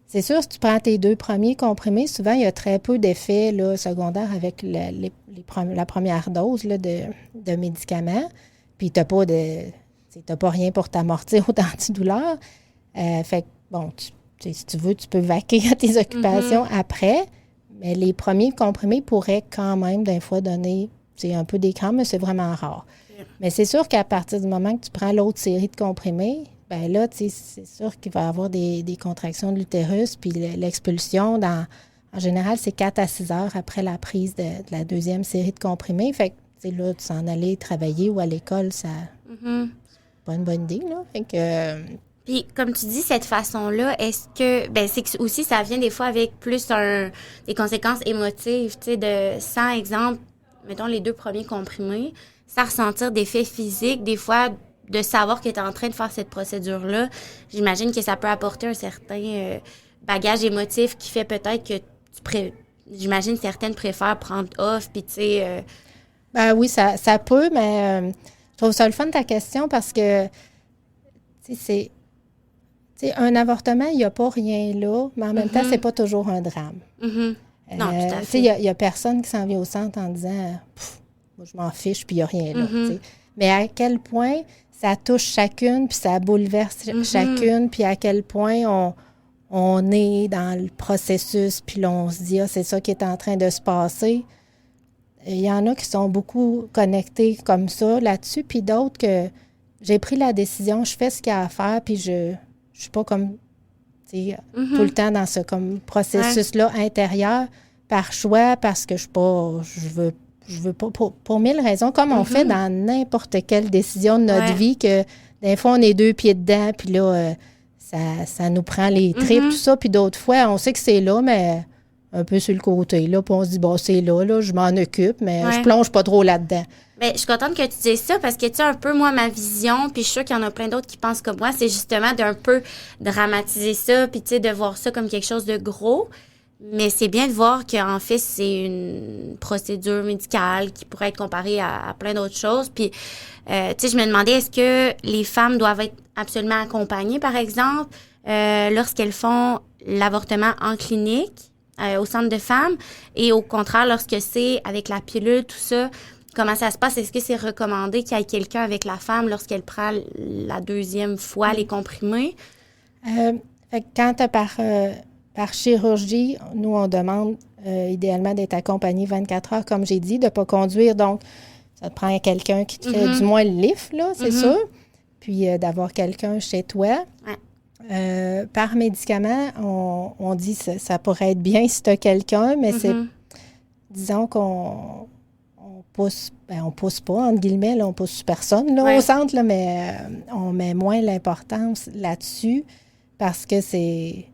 C'est sûr, si tu prends tes 2 premiers comprimés, souvent, il y a très peu d'effets là, secondaires avec la première dose là, de médicaments. Puis tu n'as pas rien pour t'amortir aux antidouleurs. Fait que, bon, si tu veux, tu peux vaquer à tes occupations après, mais les premiers comprimés pourraient quand même, des fois, donner un peu d'écran, mais c'est vraiment rare. Mais c'est sûr qu'à partir du moment que tu prends l'autre série de comprimés, bien là, c'est sûr qu'il va y avoir des contractions de l'utérus, puis l'expulsion, en général, c'est 4 à 6 heures après la prise de la deuxième série de comprimés. Fait que, là, tu s'en aller travailler ou à l'école, ça c'est pas une bonne idée, là. Fait que... Puis, comme tu dis, cette façon-là, est-ce que... Ben, c'est que aussi, ça vient des fois avec plus des conséquences émotives, tu sais, sans exemple, mettons les 2 premiers comprimés, sans ressentir d'effets physiques, des fois, de savoir que tu es en train de faire cette procédure-là, j'imagine que ça peut apporter un certain bagage émotif qui fait peut-être que j'imagine certaines préfèrent prendre off, puis tu sais... Ben oui, ça peut, mais je trouve ça le fun ta question parce que, tu sais, un avortement, il n'y a pas rien là, mais en même temps, c'est pas toujours un drame. Non, tout à fait. Il y a personne qui s'en vient au centre en disant « moi, je m'en fiche, puis il n'y a rien là. Mais à quel point ça touche chacune, puis ça bouleverse chacune, puis à quel point on est dans le processus, puis là, on se dit « c'est ça qui est en train de se passer ». Il y en a qui sont beaucoup connectés comme ça là-dessus, puis d'autres que j'ai pris la décision, je fais ce qu'il y a à faire, puis je suis pas comme tout le temps dans ce comme processus-là intérieur par choix, parce que je veux pas pour 1000 raisons, comme on fait dans n'importe quelle décision de notre vie, que des fois, on est 2 pieds dedans, puis là, ça nous prend les tripes, tout ça, puis d'autres fois, on sait que c'est là, mais un peu sur le côté, là, puis on se dit, bon, c'est là, je m'en occupe, mais je plonge pas trop là-dedans. Bien, je suis contente que tu dises ça parce que, tu sais, un peu, moi, ma vision, puis je suis sûre qu'il y en a plein d'autres qui pensent comme moi, c'est justement d'un peu dramatiser ça, puis, tu sais, de voir ça comme quelque chose de gros. Mais c'est bien de voir qu'en fait, c'est une procédure médicale qui pourrait être comparée à plein d'autres choses. Puis, tu sais, je me demandais, est-ce que les femmes doivent être absolument accompagnées, par exemple, lorsqu'elles font l'avortement en clinique, au centre de femmes, et au contraire, lorsque c'est avec la pilule, tout ça, comment ça se passe? Est-ce que c'est recommandé qu'il y ait quelqu'un avec la femme lorsqu'elle prend la 2e fois les comprimés? Fait que quand par chirurgie, nous, on demande idéalement d'être accompagné 24 heures, comme j'ai dit, de ne pas conduire. Donc, ça te prend quelqu'un qui te fait du moins le lift, là, c'est sûr. Puis d'avoir quelqu'un chez toi. Ouais. Par médicament, on dit que ça pourrait être bien si tu as quelqu'un, mais c'est, disons qu'on pousse, on pousse pas, entre guillemets, là, on pousse personne là, au centre, là, mais on met moins l'importance là-dessus parce que c'est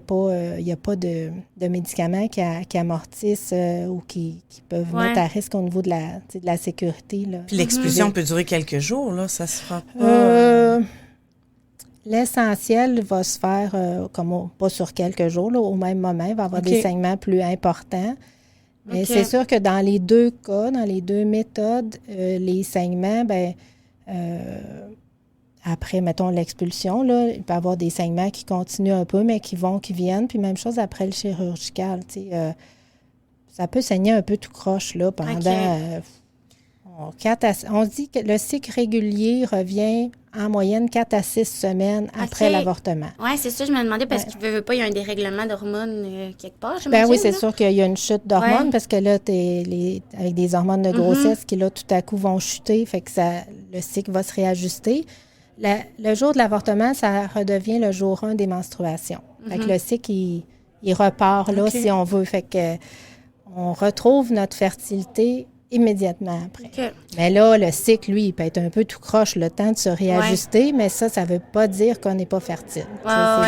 pas, il n'y a pas de médicaments qui amortissent ou qui peuvent mettre à risque au niveau de la sécurité. Là. Puis l'expulsion peut durer quelques jours, là, ça se fera pas... L'essentiel va se faire pas sur quelques jours, là, au même moment. Il va y avoir des saignements plus importants. Mais c'est sûr que dans les 2 cas, dans les 2 méthodes, les saignements, après, mettons, l'expulsion, là, il peut y avoir des saignements qui continuent un peu, mais qui viennent. Puis même chose après le chirurgical, tu sais. Ça peut saigner un peu tout croche, là, pendant... on dit que le cycle régulier revient en moyenne 4 à 6 semaines après l'avortement. Oui, c'est ça, je me demandais, parce qu'il ne veut pas, il y a un dérèglement d'hormones quelque part, j'imagine. Ben oui, c'est sûr qu'il y a une chute d'hormones, parce que là, avec des hormones de grossesse qui, là, tout à coup, vont chuter, fait que le cycle va se réajuster. Le jour de l'avortement, ça redevient le jour 1 des menstruations. Fait que le cycle, il repart, là, si on veut. Fait que on retrouve notre fertilité immédiatement après. Okay. Mais là, le cycle, lui, il peut être un peu tout croche, le temps de se réajuster, mais ça ne veut pas dire qu'on n'est pas fertile.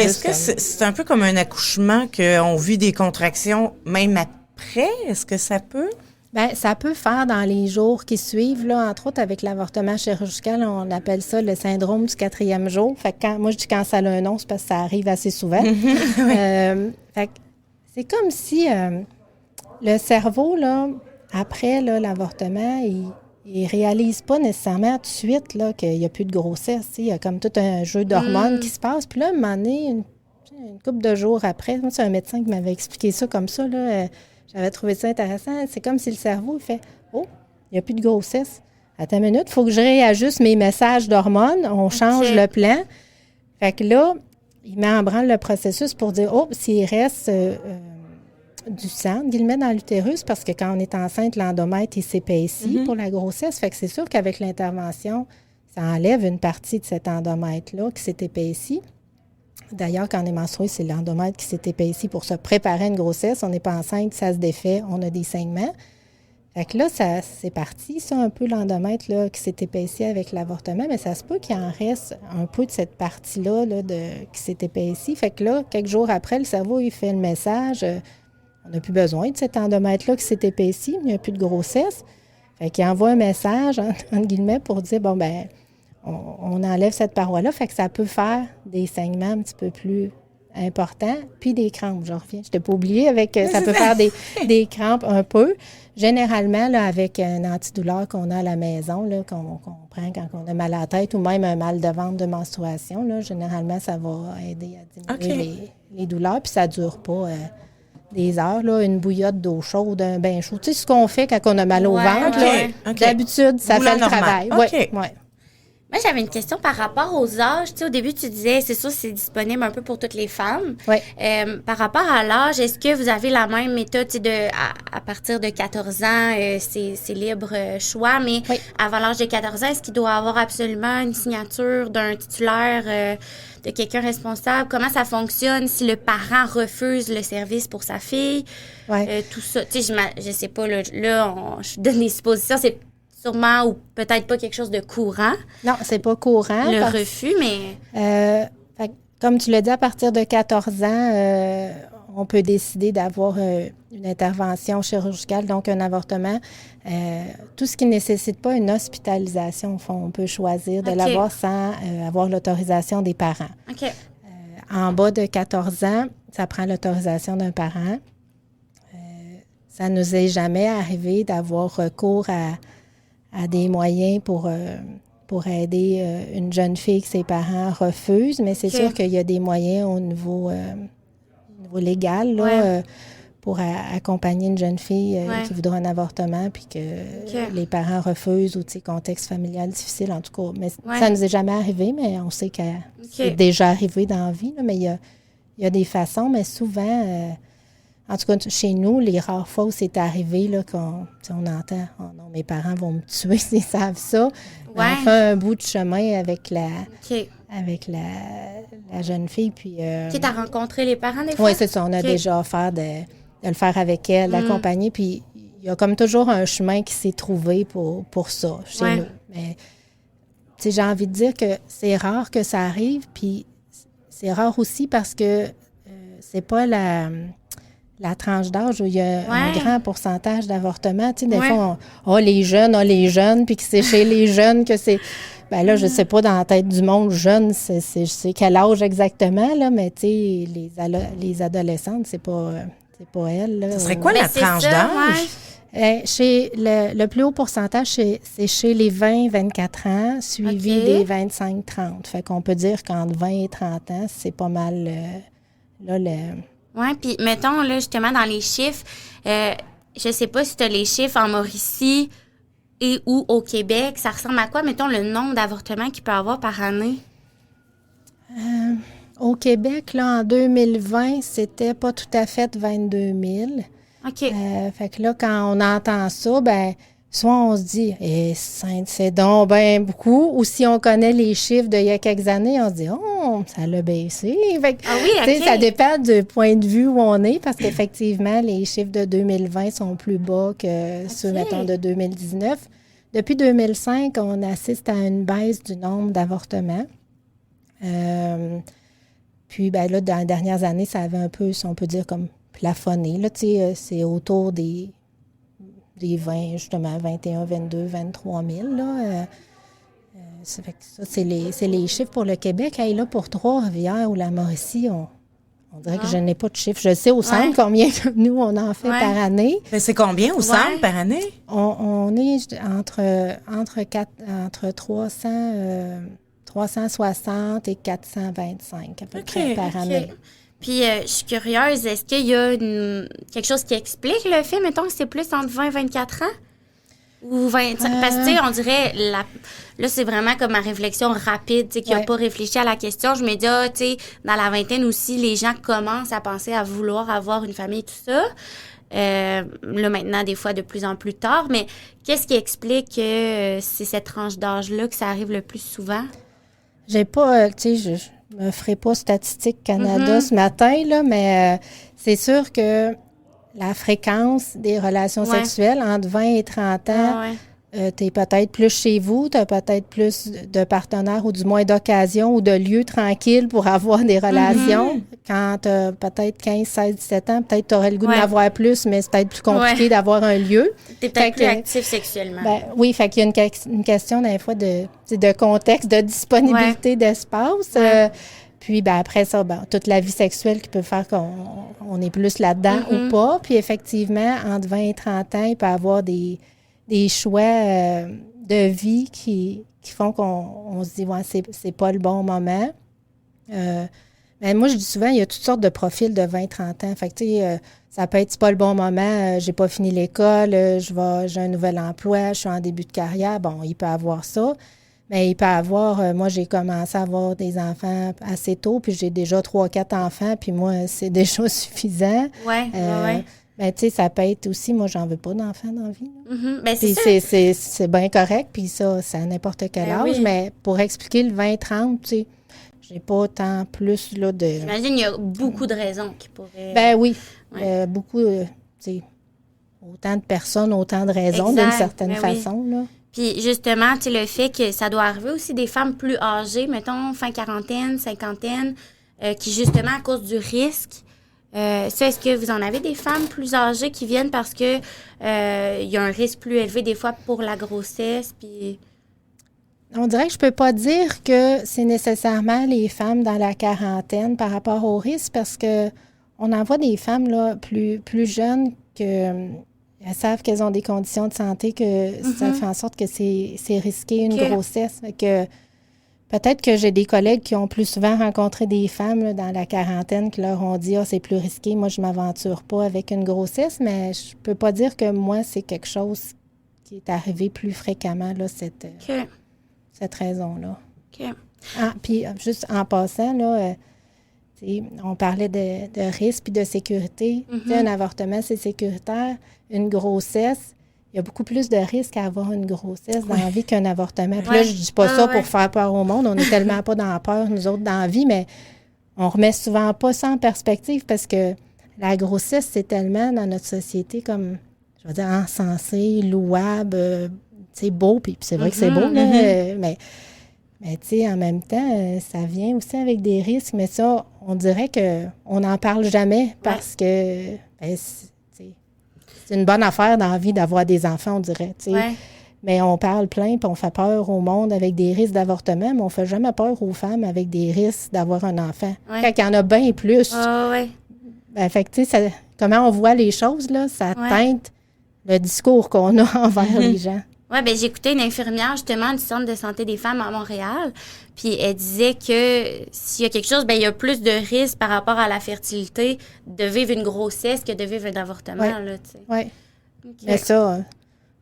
Est-ce que c'est un peu comme un accouchement qu'on vit des contractions même après? Est-ce que ça peut? Bien, ça peut faire dans les jours qui suivent, là, entre autres avec l'avortement chirurgical, on appelle ça le syndrome du 4e jour. Fait que moi, je dis quand ça a un nom, c'est parce que ça arrive assez souvent. Fait que c'est comme si... le cerveau, là, après là, l'avortement, il réalise pas nécessairement tout de suite là, qu'il n'y a plus de grossesse. Il y a comme tout un jeu d'hormones qui se passe. Puis là, à un moment donné, une couple de jours après, moi, c'est un médecin qui m'avait expliqué ça comme ça. Là, j'avais trouvé ça intéressant. C'est comme si le cerveau il fait « Oh, il n'y a plus de grossesse. Attends une minute, il faut que je réajuste mes messages d'hormones. On change le plan. » Fait que là, il met en branle le processus pour dire « Oh, s'il reste... du sang, guillemets, dans l'utérus, parce que quand on est enceinte, l'endomètre, il s'épaissit pour la grossesse. Fait que c'est sûr qu'avec l'intervention, ça enlève une partie de cet endomètre-là qui s'est épaissi. D'ailleurs, quand on est menstrué, c'est l'endomètre qui s'est épaissi pour se préparer à une grossesse. On n'est pas enceinte, ça se défait, on a des saignements. Fait que là, c'est parti, ça, un peu l'endomètre là, qui s'est épaissi avec l'avortement, mais ça se peut qu'il en reste un peu de cette partie-là là, qui s'est épaissie. Fait que là, quelques jours après, le cerveau, il fait le message... on n'a plus besoin de cet endomètre-là qui s'est épaissi, il n'y a plus de grossesse. Fait qu'il envoie un message, entre guillemets, pour dire, bon, ben on enlève cette paroi-là. Fait que ça peut faire des saignements un petit peu plus importants, puis des crampes. Je reviens, je t'ai pas oublié, ça peut faire des crampes un peu. Généralement, là, avec un antidouleur qu'on a à la maison, là, qu'on prend quand on a mal à la tête ou même un mal de ventre de menstruation, là, généralement, ça va aider à diminuer les douleurs, puis ça ne dure pas... des heures, là, une bouillotte d'eau chaude, un bain chaud. Tu sais, ce qu'on fait quand on a mal au ventre, là, d'habitude, ça fait le travail. Ouais. Moi, j'avais une question par rapport aux âges. Tu sais, au début, tu disais, c'est sûr, c'est disponible un peu pour toutes les femmes. Oui. Par rapport à l'âge, est-ce que vous avez la même méthode, tu sais, à partir de 14 ans, c'est libre choix, mais avant l'âge de 14 ans, est-ce qu'il doit avoir absolument une signature d'un titulaire, de quelqu'un responsable? Comment ça fonctionne si le parent refuse le service pour sa fille? Tout ça. Tu sais, je sais pas, là je donne des suppositions, c'est sûrement ou peut-être pas quelque chose de courant. Non, c'est pas courant. Le refus, mais... comme tu l'as dit, à partir de 14 ans, on peut décider d'avoir une intervention chirurgicale, donc un avortement. Tout ce qui ne nécessite pas une hospitalisation, au fond, on peut choisir de l'avoir sans avoir l'autorisation des parents. En bas de 14 ans, ça prend l'autorisation d'un parent. Ça ne nous est jamais arrivé d'avoir recours à des moyens pour aider une jeune fille que ses parents refusent, mais c'est sûr qu'il y a des moyens au niveau légal là, pour accompagner une jeune fille qui voudra un avortement puis que les parents refusent ou contexte familial difficile, en tout cas. Mais ça ne nous est jamais arrivé, mais on sait que c'est déjà arrivé dans la vie. Là, mais il y a des façons, mais souvent... en tout cas, chez nous, les rares fois où c'est arrivé, là, on entend « Oh non, mes parents vont me tuer s'ils savent ça. » On fait un bout de chemin avec la jeune fille. Puis, tu as rencontré les parents des fois? Oui, c'est ça. On a déjà offert de le faire avec elle, l'accompagner. Puis il y a comme toujours un chemin qui s'est trouvé pour ça chez nous. Mais j'ai envie de dire que c'est rare que ça arrive. Puis c'est rare aussi parce que c'est pas la tranche d'âge où il y a un grand pourcentage d'avortements. Tu sais, des fois, les jeunes, puis que c'est chez les jeunes que c'est... Ben là, je sais pas dans la tête du monde, jeune, c'est quel âge exactement, là, mais tu sais, les adolescentes, c'est pas elles. Là. Ce serait quoi la tranche d'âge? Chez le plus haut pourcentage, c'est chez les 20-24 ans, suivi des 25-30. Fait qu'on peut dire qu'entre 20 et 30 ans, c'est pas mal Oui, puis mettons, là, justement, dans les chiffres, je sais pas si tu as les chiffres en Mauricie et ou au Québec. Ça ressemble à quoi, mettons, le nombre d'avortements qu'il peut y avoir par année? Au Québec, là, en 2020, c'était pas tout à fait 22 000. OK. Fait que là, quand on entend ça, ben soit on se dit c'est donc bien beaucoup, ou si on connaît les chiffres d'il y a quelques années, on se dit ça l'a baissé. Fait que, tu sais, ça dépend du point de vue où on est, parce qu'effectivement, les chiffres de 2020 sont plus bas que ceux, mettons, de 2019. Depuis 2005, on assiste à une baisse du nombre d'avortements. Puis, ben là, dans les dernières années, ça avait un peu, si on peut dire, comme plafonné. Là, tu sais, c'est autour des 20, justement, 21, 22, 23 000. Là. Ça fait que ça, c'est les chiffres pour le Québec. Et là, pour Trois-Rivières ou la Mauricie, on dirait que je n'ai pas de chiffres. Je sais au centre combien que nous, on en fait par année. Mais c'est combien au centre par année? On est entre 360 et 425 à peu près par année. Puis, je suis curieuse, est-ce qu'il y a quelque chose qui explique le fait, mettons, que c'est plus entre 20 et 24 ans? Ou 25? Parce que, tu sais, on dirait, là, c'est vraiment comme ma réflexion rapide, tu sais, qui n'a pas réfléchi à la question. Je me dis, tu sais, dans la vingtaine aussi, les gens commencent à penser à vouloir avoir une famille, tout ça. Là, maintenant, des fois, de plus en plus tard. Mais qu'est-ce qui explique que c'est cette tranche d'âge-là que ça arrive le plus souvent? J'ai pas, tu sais, je me ferai pas Statistique Canada ce matin, là, mais c'est sûr que la fréquence des relations sexuelles entre 20 et 30 ans, tu es peut-être plus chez vous, tu as peut-être plus de partenaires ou du moins d'occasions ou de lieux tranquilles pour avoir des relations. Quand tu as peut-être 15, 16, 17 ans, peut-être tu aurais le goût d'en avoir plus, mais c'est peut-être plus compliqué d'avoir un lieu. Tu es peut-être plus actif sexuellement. Ben, oui, fait qu'il y a une question des fois de contexte, de disponibilité d'espace. Puis ben, après ça, toute la vie sexuelle qui peut faire qu'on est plus là-dedans ou pas. Puis effectivement, entre 20 et 30 ans, il peut y avoir des choix de vie qui font qu'on se dit c'est pas le bon moment. Mais moi, je dis souvent, il y a toutes sortes de profils de 20-30 ans. Fait que, tu sais, ça peut être, c'est pas le bon moment, j'ai pas fini l'école, j'ai un nouvel emploi, je suis en début de carrière. Bon, il peut avoir ça. Mais il peut avoir, moi, j'ai commencé à avoir des enfants assez tôt, puis j'ai déjà 3-4 enfants, puis moi, c'est déjà suffisant. Ben, tu sais, ça peut être aussi, moi, j'en veux pas d'enfants dans la vie. Ben, puis c'est bien correct, puis ça, c'est à n'importe quel âge. Mais pour expliquer le 20-30, tu sais, j'ai pas tant plus, là, de... J'imagine qu'il y a beaucoup de raisons qui pourraient... Ben oui, beaucoup, tu sais, autant de personnes, autant de raisons, d'une certaine façon, là. Puis justement, tu sais, le fait que ça doit arriver aussi des femmes plus âgées, mettons, fin quarantaine, cinquantaine, qui justement, à cause du risque... ça, est-ce que vous en avez des femmes plus âgées qui viennent parce que il y a un risque plus élevé des fois pour la grossesse? Puis... On dirait que je peux pas dire que c'est nécessairement les femmes dans la quarantaine par rapport au risque, parce que on en voit des femmes là, plus jeunes que elles savent qu'elles ont des conditions de santé, que ça fait en sorte que c'est risqué une grossesse. Fait que peut-être que j'ai des collègues qui ont plus souvent rencontré des femmes là, dans la quarantaine qui leur ont dit « c'est plus risqué, moi, je m'aventure pas avec une grossesse », mais je peux pas dire que moi, c'est quelque chose qui est arrivé plus fréquemment, là, cette raison-là. Puis, juste en passant, là, on parlait de risque puis de sécurité. Un avortement, c'est sécuritaire. Une grossesse, il y a beaucoup plus de risques à avoir une grossesse dans la vie qu'un avortement. Puis là, je dis pas ça pour faire peur au monde. On n'est tellement pas dans la peur, nous autres, dans la vie, mais on remet souvent pas ça en perspective parce que la grossesse, c'est tellement dans notre société comme, je veux dire, encensé, louable, beau. Puis c'est vrai que c'est beau, là, mais tu sais, en même temps, ça vient aussi avec des risques. Mais ça, on dirait qu'on n'en parle jamais parce que c'est une bonne affaire dans la vie d'avoir des enfants, on dirait, tu sais. Mais on parle plein, puis on fait peur au monde avec des risques d'avortement, mais on fait jamais peur aux femmes avec des risques d'avoir un enfant. Quand il y en a bien plus. Ben, fait que, tu sais, comment on voit les choses, là, ça teinte le discours qu'on a envers les gens. Oui, bien, j'écoutais une infirmière, justement, du Centre de santé des femmes à Montréal. Puis elle disait que s'il y a quelque chose, bien, il y a plus de risques par rapport à la fertilité de vivre une grossesse que de vivre un avortement, là, tu sais. Oui. Okay. Mais ça,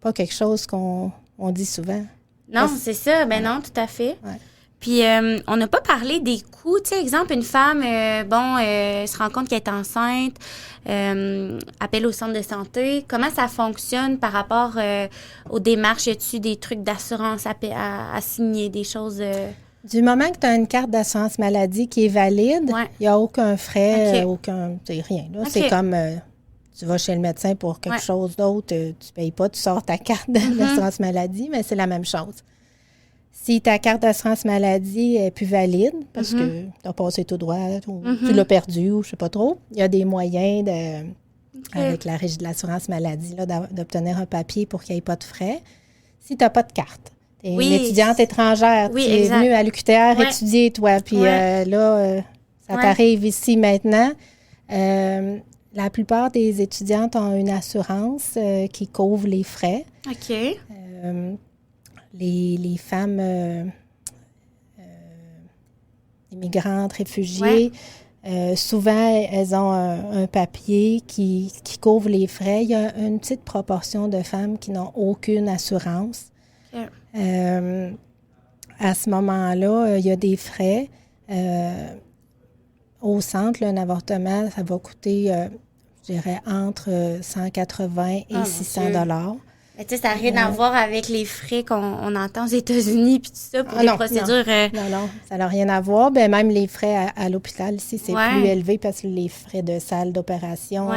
pas quelque chose qu'on dit souvent. Non, c'est ça. Ben non, tout à fait. Ouais. Puis, on n'a pas parlé des coûts. Tu sais, exemple, une femme, se rend compte qu'elle est enceinte, appelle au centre de santé. Comment ça fonctionne par rapport aux démarches? Y a-t-il des trucs d'assurance à signer, des choses... Du moment que tu as une carte d'assurance maladie qui est valide, il n'y a aucun frais, rien. Là. Okay. C'est comme tu vas chez le médecin pour quelque chose d'autre, tu ne payes pas, tu sors ta carte d'assurance maladie, mais c'est la même chose. Si ta carte d'assurance maladie est plus valide, parce que tu as passé tout droit, ou tu l'as perdu, ou je ne sais pas trop, il y a des moyens, avec la Régie de l'assurance maladie, là, d'obtenir un papier pour qu'il n'y ait pas de frais. Si tu n'as pas de carte, tu es une étudiante étrangère, tu es venue à l'UQTR étudier, toi, puis ça t'arrive ici maintenant. La plupart des étudiantes ont une assurance qui couvre les frais. OK. Les femmes immigrantes, réfugiées, souvent, elles ont un papier qui couvre les frais. Il y a une petite proportion de femmes qui n'ont aucune assurance. Okay. À ce moment-là, il y a des frais. Au centre, un avortement, ça va coûter, je dirais, entre 180 et 600 $. Mais tu sais, ça n'a rien à voir avec les frais qu'on entend aux États-Unis puis tout ça pour les procédures. Non, ça n'a rien à voir. Ben, même les frais à l'hôpital ici, c'est plus élevé parce que les frais de salle d'opération,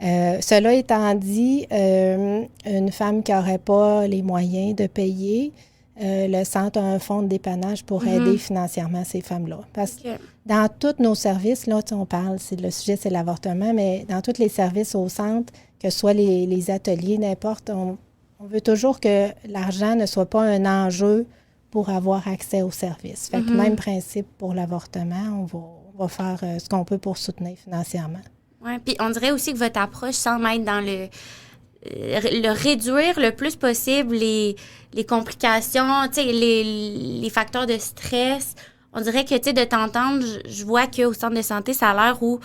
cela étant dit, une femme qui n'aurait pas les moyens de payer, le centre a un fonds de dépannage pour aider financièrement ces femmes-là. Parce que dans tous nos services, là, on parle, le sujet, c'est l'avortement, mais dans tous les services au centre, que ce soit les ateliers, n'importe, on veut toujours que l'argent ne soit pas un enjeu pour avoir accès aux services. Fait que même principe pour l'avortement, on va faire ce qu'on peut pour soutenir financièrement. Oui, puis on dirait aussi que votre approche semble être dans le réduire le plus possible les complications, tu sais, les facteurs de stress. On dirait que, tu sais, de t'entendre, je vois qu'au centre de santé, ça a l'air où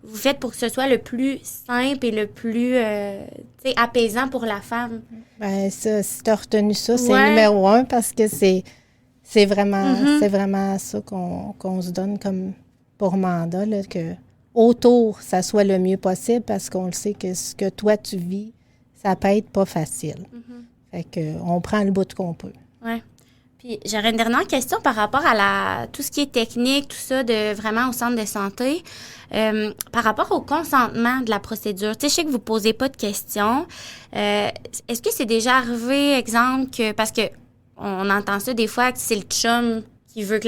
vous faites pour que ce soit le plus simple et le plus, tu sais, apaisant pour la femme. Bien, ça, si tu as retenu ça, c'est numéro 1 parce que c'est vraiment ça qu'on se donne comme pour mandat, là, que autour, ça soit le mieux possible parce qu'on le sait que ce que toi, tu vis, ça peut être pas facile. Fait qu'on prend le bout qu'on peut. Oui. Puis j'aurais une dernière question par rapport à tout ce qui est technique, tout ça, vraiment au centre de santé. Par rapport au consentement de la procédure, tu sais, je sais que vous ne posez pas de questions. Est-ce que c'est déjà arrivé, exemple, parce qu'on entend ça des fois, que c'est le chum qui veut que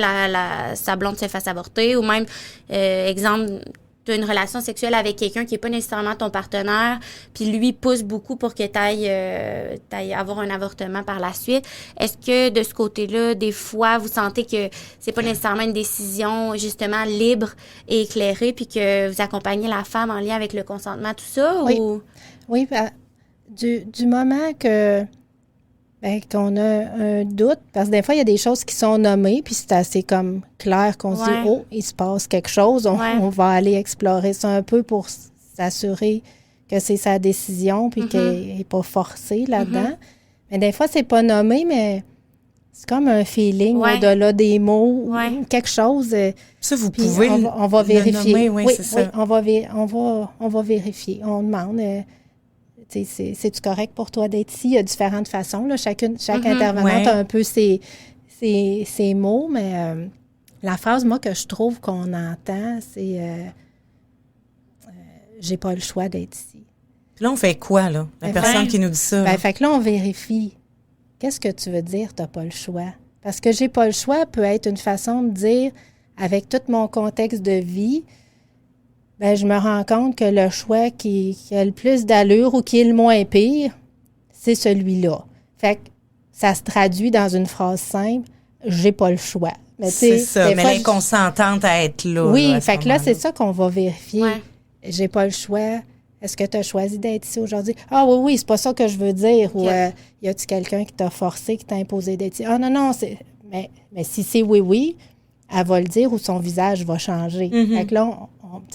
sa blonde se fasse avorter, ou même, exemple, tu as une relation sexuelle avec quelqu'un qui n'est pas nécessairement ton partenaire, puis lui pousse beaucoup pour que tu ailles avoir un avortement par la suite. Est-ce que de ce côté-là, des fois, vous sentez que c'est pas nécessairement une décision justement libre et éclairée, puis que vous accompagnez la femme en lien avec le consentement, tout ça? Oui, du moment qu'on a un doute, parce que des fois, il y a des choses qui sont nommées, puis c'est assez comme clair qu'on se dit, il se passe quelque chose, on va aller explorer ça un peu pour s'assurer que c'est sa décision, puis qu'elle n'est pas forcée là-dedans. Mais des fois, c'est pas nommé, mais c'est comme un feeling au-delà des mots, ou quelque chose. Ça, vous pouvez on va vérifier. Nommer, c'est ça. On va vérifier. On demande... c'est-tu correct pour toi d'être ici? Il y a différentes façons. Là. Chaque intervenante a un peu ses mots, mais la phrase, moi, que je trouve qu'on entend, c'est j'ai pas le choix d'être ici. Là, on fait quoi, là? La personne qui nous dit ça. Fait que là, on vérifie. Qu'est-ce que tu veux dire, t'as pas le choix? Parce que j'ai pas le choix peut être une façon de dire, avec tout mon contexte de vie, je me rends compte que le choix qui a le plus d'allure ou qui est le moins pire, c'est celui-là. Fait que ça se traduit dans une phrase simple, j'ai pas le choix. Mais c'est ça, mais elle est consentante à être là. Oui, fait que là, c'est ça qu'on va vérifier. J'ai pas le choix. Est-ce que tu as choisi d'être ici aujourd'hui? Ah oui, c'est pas ça que je veux dire. OK. Ou y a-tu quelqu'un qui t'a forcé, qui t'a imposé d'être ici? Ah non, c'est... Mais si c'est oui, elle va le dire ou son visage va changer. Fait que là,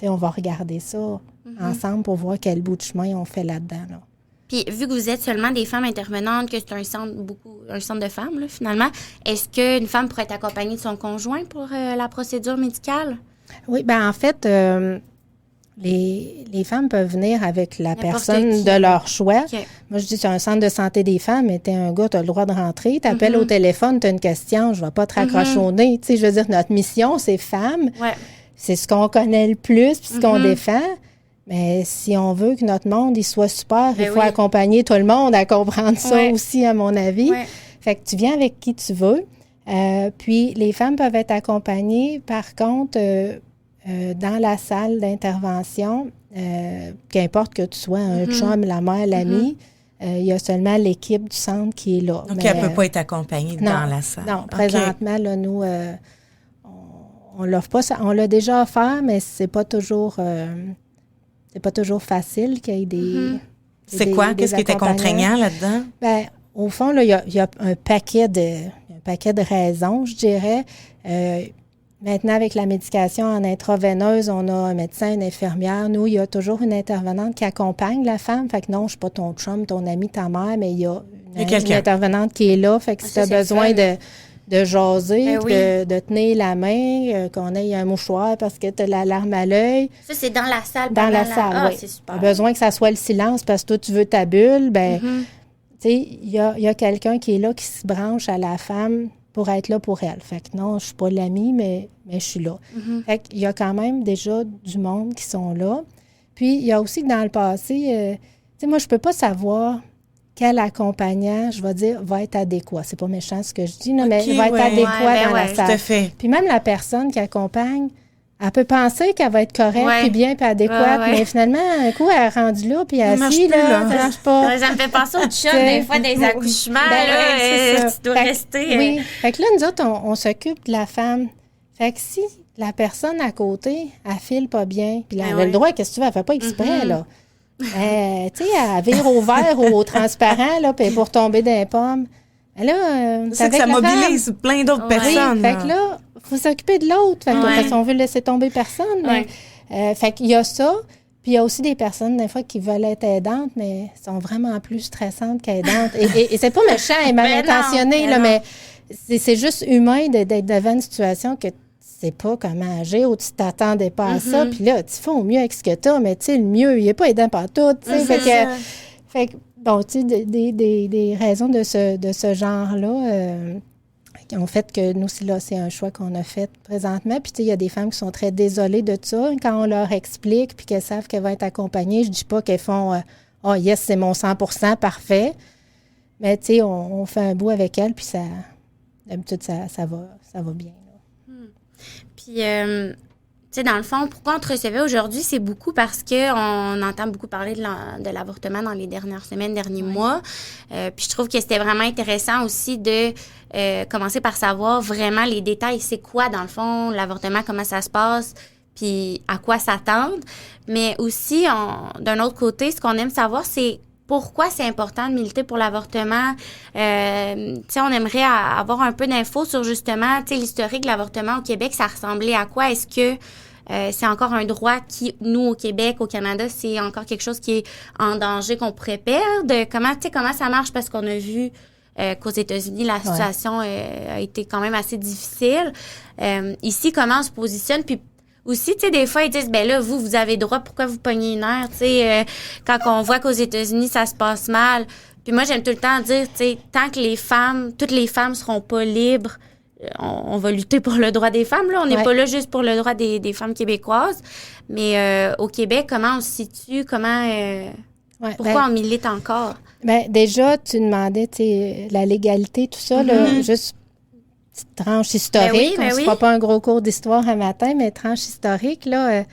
on va regarder ça ensemble pour voir quel bout de chemin on fait là-dedans. Là. Puis, vu que vous êtes seulement des femmes intervenantes, que c'est un centre de femmes, là, finalement, est-ce qu'une femme pourrait être accompagnée de son conjoint pour la procédure médicale? Oui, bien en fait, les femmes peuvent venir avec la N'importe personne qui. de leur choix. OK. Moi, je dis, c'est un centre de santé des femmes, mais t'es un gars, t'as le droit de rentrer. T'appelles au téléphone, t'as une question, je vais pas te raccrocher au nez. Tu sais, je veux dire, notre mission, c'est femmes. Ouais. C'est ce qu'on connaît le plus, puis ce qu'on défend. Mais si on veut que notre monde il soit super, il faut accompagner tout le monde à comprendre ça aussi, à mon avis. Ouais. Fait que tu viens avec qui tu veux. Puis les femmes peuvent être accompagnées, par contre, dans la salle d'intervention, qu'importe que tu sois un chum, la mère, l'ami, il y a seulement l'équipe du centre qui est là. Donc, Mais, elle ne peut pas être accompagnée dans la salle. Non, OK. présentement, là, nous, on l'offre pas. On l'a déjà offert, mais c'est pas toujours facile qu'il y ait des. C'est quoi? Qu'est-ce qui était accompagnants. contraignant là-dedans? Bien, au fond, là, il y a un paquet de raisons, je dirais. Maintenant, avec la médication en intraveineuse, on a un médecin, une infirmière. Nous, il y a toujours une intervenante qui accompagne la femme. Fait que non, je ne suis pas ton chum, ton ami, ta mère, mais il y a une intervenante qui est là. Fait que si tu as besoin de jaser, de tenir la main, qu'on ait un mouchoir parce que tu as la larme à l'œil. Ça, c'est dans la salle. Dans la salle, oui. C'est super. Tu as besoin que ça soit le silence parce que toi, tu veux ta bulle. Ben, tu sais, il y a quelqu'un qui est là, qui se branche à la femme pour être là pour elle. Fait que non, je suis pas l'amie, mais je suis là. Fait qu'il y a quand même déjà du monde qui sont là. Puis, il y a aussi que dans le passé, tu sais, moi, je peux pas savoir quel accompagnant, je vais dire, va être adéquat. C'est pas méchant ce que je dis, non, mais il va être adéquat dans la salle. Tout à fait. Puis même la personne qui accompagne, elle peut penser qu'elle va être correcte, puis bien, puis adéquate, mais finalement, un coup, elle est rendue là, puis elle est assise, là, ça marche pas. Ça me fait penser au chum, des fois, des accouchements, tu dois rester... Oui. Fait que là, nous autres, on s'occupe de la femme. Fait que si la personne à côté, elle file pas bien, puis elle a le droit, qu'est-ce que tu veux, elle fait pas exprès, là. Tu sais, elle vire au vert ou au transparent, là, puis pour tomber dans les pommes. Mais là, c'est que ça mobilise plein d'autres personnes. Fait que là, il faut s'occuper de l'autre. Fait que parce qu'on veut laisser tomber personne. Mais, fait qu'il y a ça. Puis il y a aussi des personnes, des fois, qui veulent être aidantes, mais sont vraiment plus stressantes qu'aidantes. Et c'est pas méchant et mal intentionné, là, mais c'est juste humain d'être devant une situation que tu sais pas comment agir ou tu t'attendais pas à ça. Puis là, tu fais au mieux avec ce que tu as, mais tu sais, le mieux, il n'est pas aidant partout. Fait que, bon, tu sais, des raisons de ce genre-là qui ont fait que nous, c'est un choix qu'on a fait présentement. Puis, tu sais, il y a des femmes qui sont très désolées de ça. Quand on leur explique puis qu'elles savent qu'elles vont être accompagnées, je dis pas qu'elles font « Oh yes, c'est mon 100% parfait ». Mais, tu sais, on fait un bout avec elles, puis d'habitude, ça va bien. Là. Puis, tu sais, dans le fond, pourquoi on te recevait aujourd'hui, c'est beaucoup parce qu'on entend beaucoup parler de l'avortement dans les dernières semaines, derniers mois. Puis je trouve que c'était vraiment intéressant aussi de commencer par savoir vraiment les détails. C'est quoi, dans le fond, l'avortement, comment ça se passe, puis à quoi s'attendre. Mais aussi, d'un autre côté, ce qu'on aime savoir, c'est pourquoi c'est important de militer pour l'avortement. Tu sais, on aimerait avoir un peu d'infos sur justement, tu sais, l'historique de l'avortement au Québec, ça ressemblait à quoi? Est-ce que c'est encore un droit qui, nous, au Québec, au Canada, c'est encore quelque chose qui est en danger, qu'on pourrait perdre? Comment ça marche? Parce qu'on a vu qu'aux États-Unis, la situation a été quand même assez difficile. Ici, comment on se positionne? Puis aussi, tu sais, des fois, ils disent, ben là, vous avez droit, pourquoi vous pognez une heure? Tu sais, quand on voit qu'aux États-Unis, ça se passe mal. Puis moi, j'aime tout le temps dire, tu sais, tant que toutes les femmes seront pas libres, on va lutter pour le droit des femmes, là. On n'est pas là juste pour le droit des femmes québécoises. Mais au Québec, comment on se situe? Pourquoi on milite encore? Ben déjà, tu demandais, tu sais, la légalité, tout ça, là, juste petite tranche historique. On ne se fera pas un gros cours d'histoire un matin, mais tranche historique, là,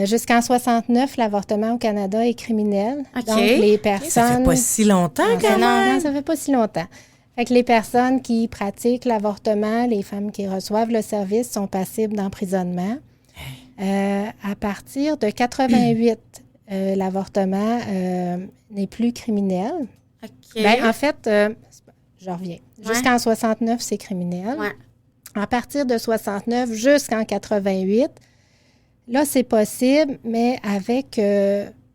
jusqu'en 69, l'avortement au Canada est criminel. Okay. Donc, les personnes... Ça fait pas si longtemps, quand même. Non, ça fait pas si longtemps. Fait que les personnes qui pratiquent l'avortement, les femmes qui reçoivent le service sont passibles d'emprisonnement. À partir de 88, l'avortement n'est plus criminel. OK. Ben, en fait, je reviens. Jusqu'en 69, c'est criminel. Ouais. À partir de 69 jusqu'en 88, là, c'est possible, mais avec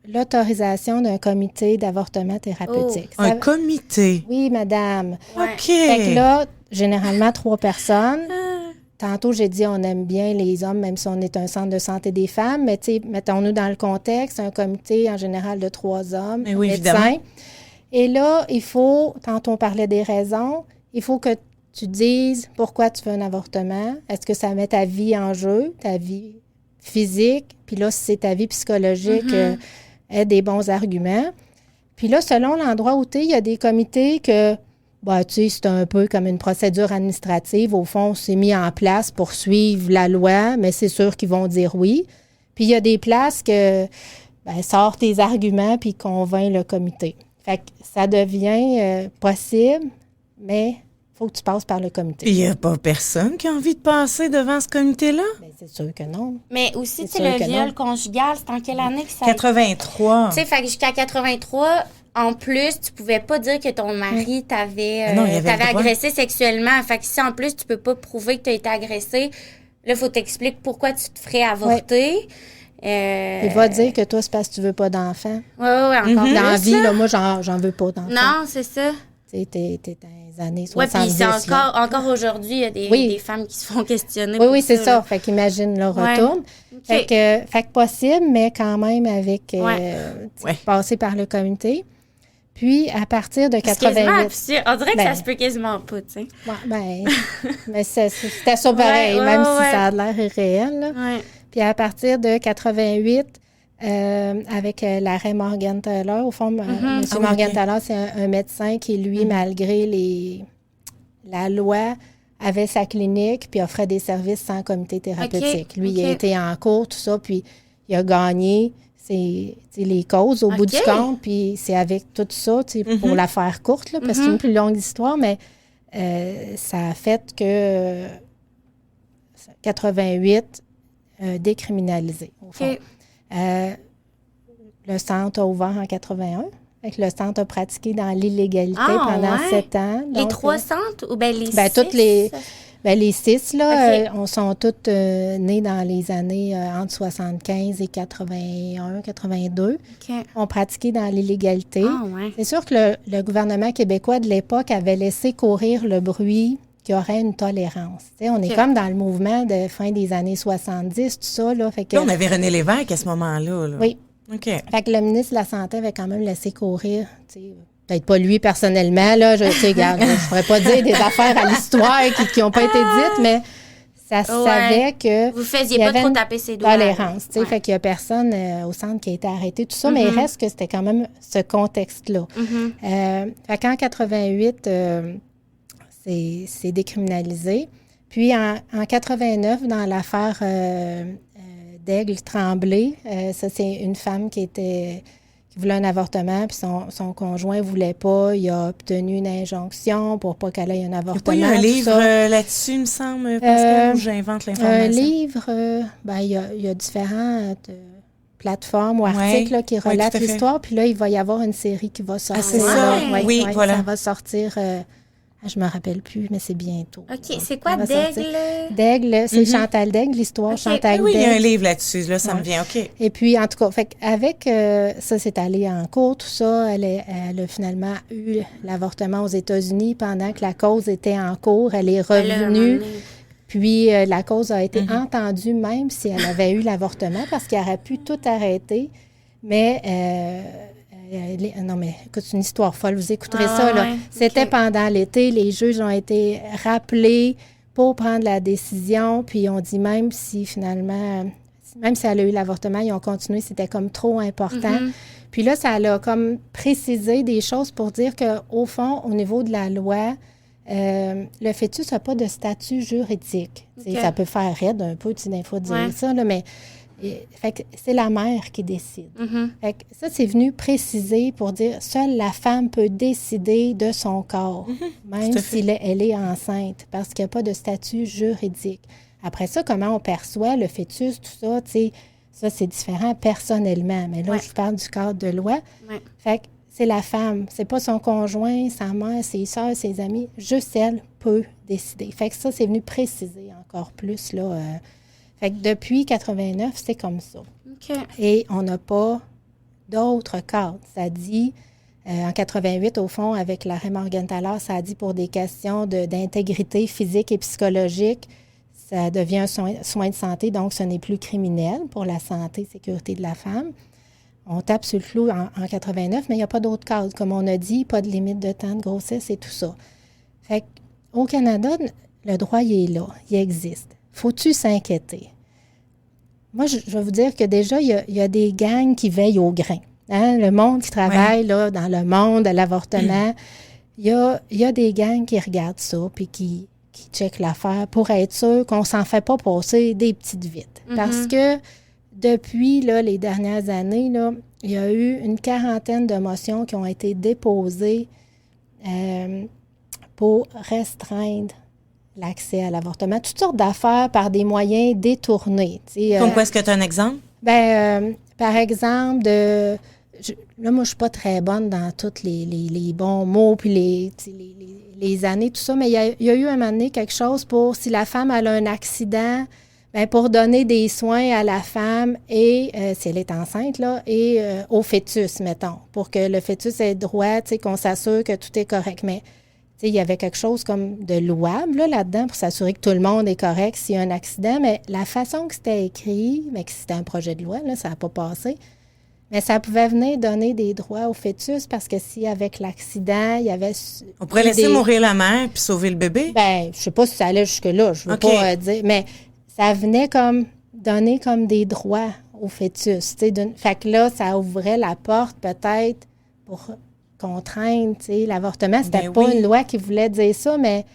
l'autorisation d'un comité d'avortement thérapeutique. Un comité. Oui, madame. Ouais. OK. Fait que là, généralement, 3 personnes. Tantôt, j'ai dit on aime bien les hommes, même si on est un centre de santé des femmes. Mais tu sais, mettons-nous dans le contexte, un comité en général de 3 hommes, Mais oui, médecins. évidemment. Et là, il faut, tantôt on parlait des raisons, il faut que tu dises pourquoi tu veux un avortement. Est-ce que ça met ta vie en jeu, ta vie physique? Puis là, si c'est ta vie psychologique, aie des bons arguments. Puis là, selon l'endroit où tu es, il y a des comités que, bah, tu sais, c'est un peu comme une procédure administrative. Au fond, c'est mis en place pour suivre la loi, mais c'est sûr qu'ils vont dire oui. Puis il y a des places que, ben, sors tes arguments puis convainc le comité. Fait que ça devient possible, mais il faut que tu passes par le comité. Puis il n'y a pas personne qui a envie de passer devant ce comité-là? Ben, c'est sûr que non. Mais aussi, tu C'est sais, sûr le que viol non. conjugal, c'est en quelle année que ça... 83. Tu sais, fait que jusqu'à 83, en plus, tu pouvais pas dire que ton mari t'avait Non, il avait le droit. agressé sexuellement. Fait que si en plus, tu peux pas prouver que tu as été agressé, là, faut t'expliquer pourquoi tu te ferais avorter. Il va dire que toi, c'est parce que tu veux pas d'enfant. Ouais, encore Dans la plus, vie, là. là, moi, j'en veux pas d'enfant. Non, c'est ça. Tu sais, t'es dans les années Ouais, 70. puis c'est là. encore aujourd'hui, il y a des femmes qui se font questionner. Oui, pour oui, c'est là. ça. Fait qu'imagine, là, Ouais. retourne. OK. Fait que possible, mais quand même avec tu sais, Ouais. passer par le comité. Puis, à partir de C'est quasiment 88... absurde. On dirait que Ben. ça se peut quasiment pas, tu sais. Ouais, ben, mais c'était ça pareil, Ouais, même ouais, si ouais. ça a l'air irréel. Là. Ouais. Puis à partir de 88, avec l'arrêt Morgan Taylor, au fond, M. Ah oui, Morgan ok. Taylor, c'est un médecin qui, lui, malgré la loi, avait sa clinique puis offrait des services sans comité thérapeutique. Ok, Lui, il a ok. été en cours, tout ça, puis il a gagné les causes au bout Ok. du compte, puis c'est avec tout ça, pour la faire courte, là, parce que c'est une plus longue histoire, mais ça a fait que 88 décriminalisé, au fond. OK. Le centre a ouvert en 81. Fait que le centre a pratiqué dans l'illégalité Ah, pendant ouais. 7 ans. Les Donc, 3 centres ou bien les ben, 6? toutes les 6, là, OK. on sont toutes nées dans les années entre 75 et 81, 82. OK. Ont pratiqué dans l'illégalité. Ah, ouais. C'est sûr que le gouvernement québécois de l'époque avait laissé courir le bruit qu'il y aurait une tolérance. Tu sais, on est OK. comme dans le mouvement de fin des années 70, tout ça. Là, fait que, Là, on avait René Lévesque à ce moment-là. Là. oui. OK. Fait que le ministre de la Santé avait quand même laissé courir, tu sais, peut-être pas lui personnellement, là, tu sais, regarde, je ne pourrais pas dire des affaires à l'histoire qui n'ont pas été dites, mais ça se Ouais. savait que Vous faisiez il y pas avait trop une taper ses doigts. tolérance, tu sais, Ouais. fait qu'il y a personne au centre qui a été arrêté, tout ça, mais il reste que c'était quand même ce contexte-là. Fait qu'en 88, c'est décriminalisé. Puis en 89, dans l'affaire d'Aigle Tremblay, ça c'est une femme qui voulait un avortement, puis son conjoint voulait pas. Il a obtenu une injonction pour pas qu'elle ait un Il n'y a avortement. pas eu un tout livre ça. là-dessus, il me semble, Pascal, où j'invente l'information? Un livre, ben, il y a différentes plateformes ou articles là, qui oui, relatent tout à fait. l'histoire. Puis là, il va y avoir une série qui va sortir. c'est ça? là. Oui, voilà. Ça va sortir, je me rappelle plus, mais c'est bientôt. OK. C'est quoi Ça va sortir. d'aigle? D'Aigle, c'est Chantal d'Aigle, l'histoire Ok. Chantal Ah oui, il y a un d'Aigle. livre là-dessus. Là, ça me Ouais. vient. OK. Et puis, en tout cas, fait avec ça, c'est allé en cours, tout ça. Elle a finalement eu l'avortement aux États-Unis pendant que la cause était en cours. Elle est revenue. Puis, la cause a été entendue même si elle avait eu l'avortement parce qu'elle aurait pu tout arrêter. Mais, non, mais écoute, c'est une histoire folle. Vous écouterez Ah, ça, là. ouais. C'était OK. pendant l'été. Les juges ont été rappelés pour prendre la décision. Puis, on dit même si finalement, même si elle a eu l'avortement, ils ont continué. C'était comme trop important. Puis là, ça a comme précisé des choses pour dire qu'au fond, au niveau de la loi, le fœtus n'a pas de statut juridique. Tu sais, OK. ça peut faire raide un peu, tu sais, des fois, de dire Ouais. ça, là, mais fait que c'est la mère qui décide. Fait que ça, c'est venu préciser pour dire seule la femme peut décider de son corps, même Tout à fait. si elle est enceinte, parce qu'il n'y a pas de statut juridique. Après ça, comment on perçoit le fœtus, tout ça, tu sais, Ça, c'est différent personnellement. Mais là, je parle du cadre de loi. Ouais. Fait que c'est la femme. C'est pas son conjoint, sa mère, ses soeurs, ses amis. Juste elle peut décider. Fait que ça, c'est venu préciser encore plus, là. Fait que depuis 89, c'est comme ça. OK. Et on n'a pas d'autres cadres. Ça dit, en 88, au fond, avec l'arrêt Morgenthaler, ça a dit pour des questions d'intégrité physique et psychologique, ça devient un soin de santé, donc ce n'est plus criminel pour la santé et sécurité de la femme. On tape sur le clou en 89, mais il n'y a pas d'autres cadres. Comme on a dit, pas de limite de temps de grossesse et tout ça. Fait qu'au Canada, le droit, il est là, il existe. Faut-tu s'inquiéter? Moi, je vais vous dire que déjà, il y a des gangs qui veillent au grain. Hein? Le monde qui travaille là, dans le monde de l'avortement, il y a des gangs qui regardent ça puis qui checkent l'affaire pour être sûr qu'on ne s'en fait pas passer des petites vites. Parce que depuis là, les dernières années, là, il y a eu une 40aine de motions qui ont été déposées pour restreindre l'accès à l'avortement. Toutes sortes d'affaires par des moyens détournés. Comme quoi, est-ce que tu as un exemple? Par exemple, là, moi, je ne suis pas très bonne dans tous les bons mots puis les années, tout ça, mais il y a eu un moment donné quelque chose pour, si la femme elle a un accident, pour donner des soins à la femme et, si elle est enceinte, là, et au fœtus, mettons, pour que le fœtus ait droit, qu'on s'assure que tout est correct. Mais il y avait quelque chose comme de louable là-dedans pour s'assurer que tout le monde est correct s'il y a un accident, mais la façon que c'était écrit, mais que c'était un projet de loi, là, ça n'a pas passé, mais ça pouvait venir donner des droits au fœtus parce que si avec l'accident, il y avait... On pourrait laisser mourir la mère puis sauver le bébé? Je sais pas si ça allait jusque-là, je veux pas dire, mais ça venait comme donner comme des droits au fœtus. Fait que là, ça ouvrait la porte peut-être pour contraindre l'avortement. C'était pas une loi qui voulait dire ça, mais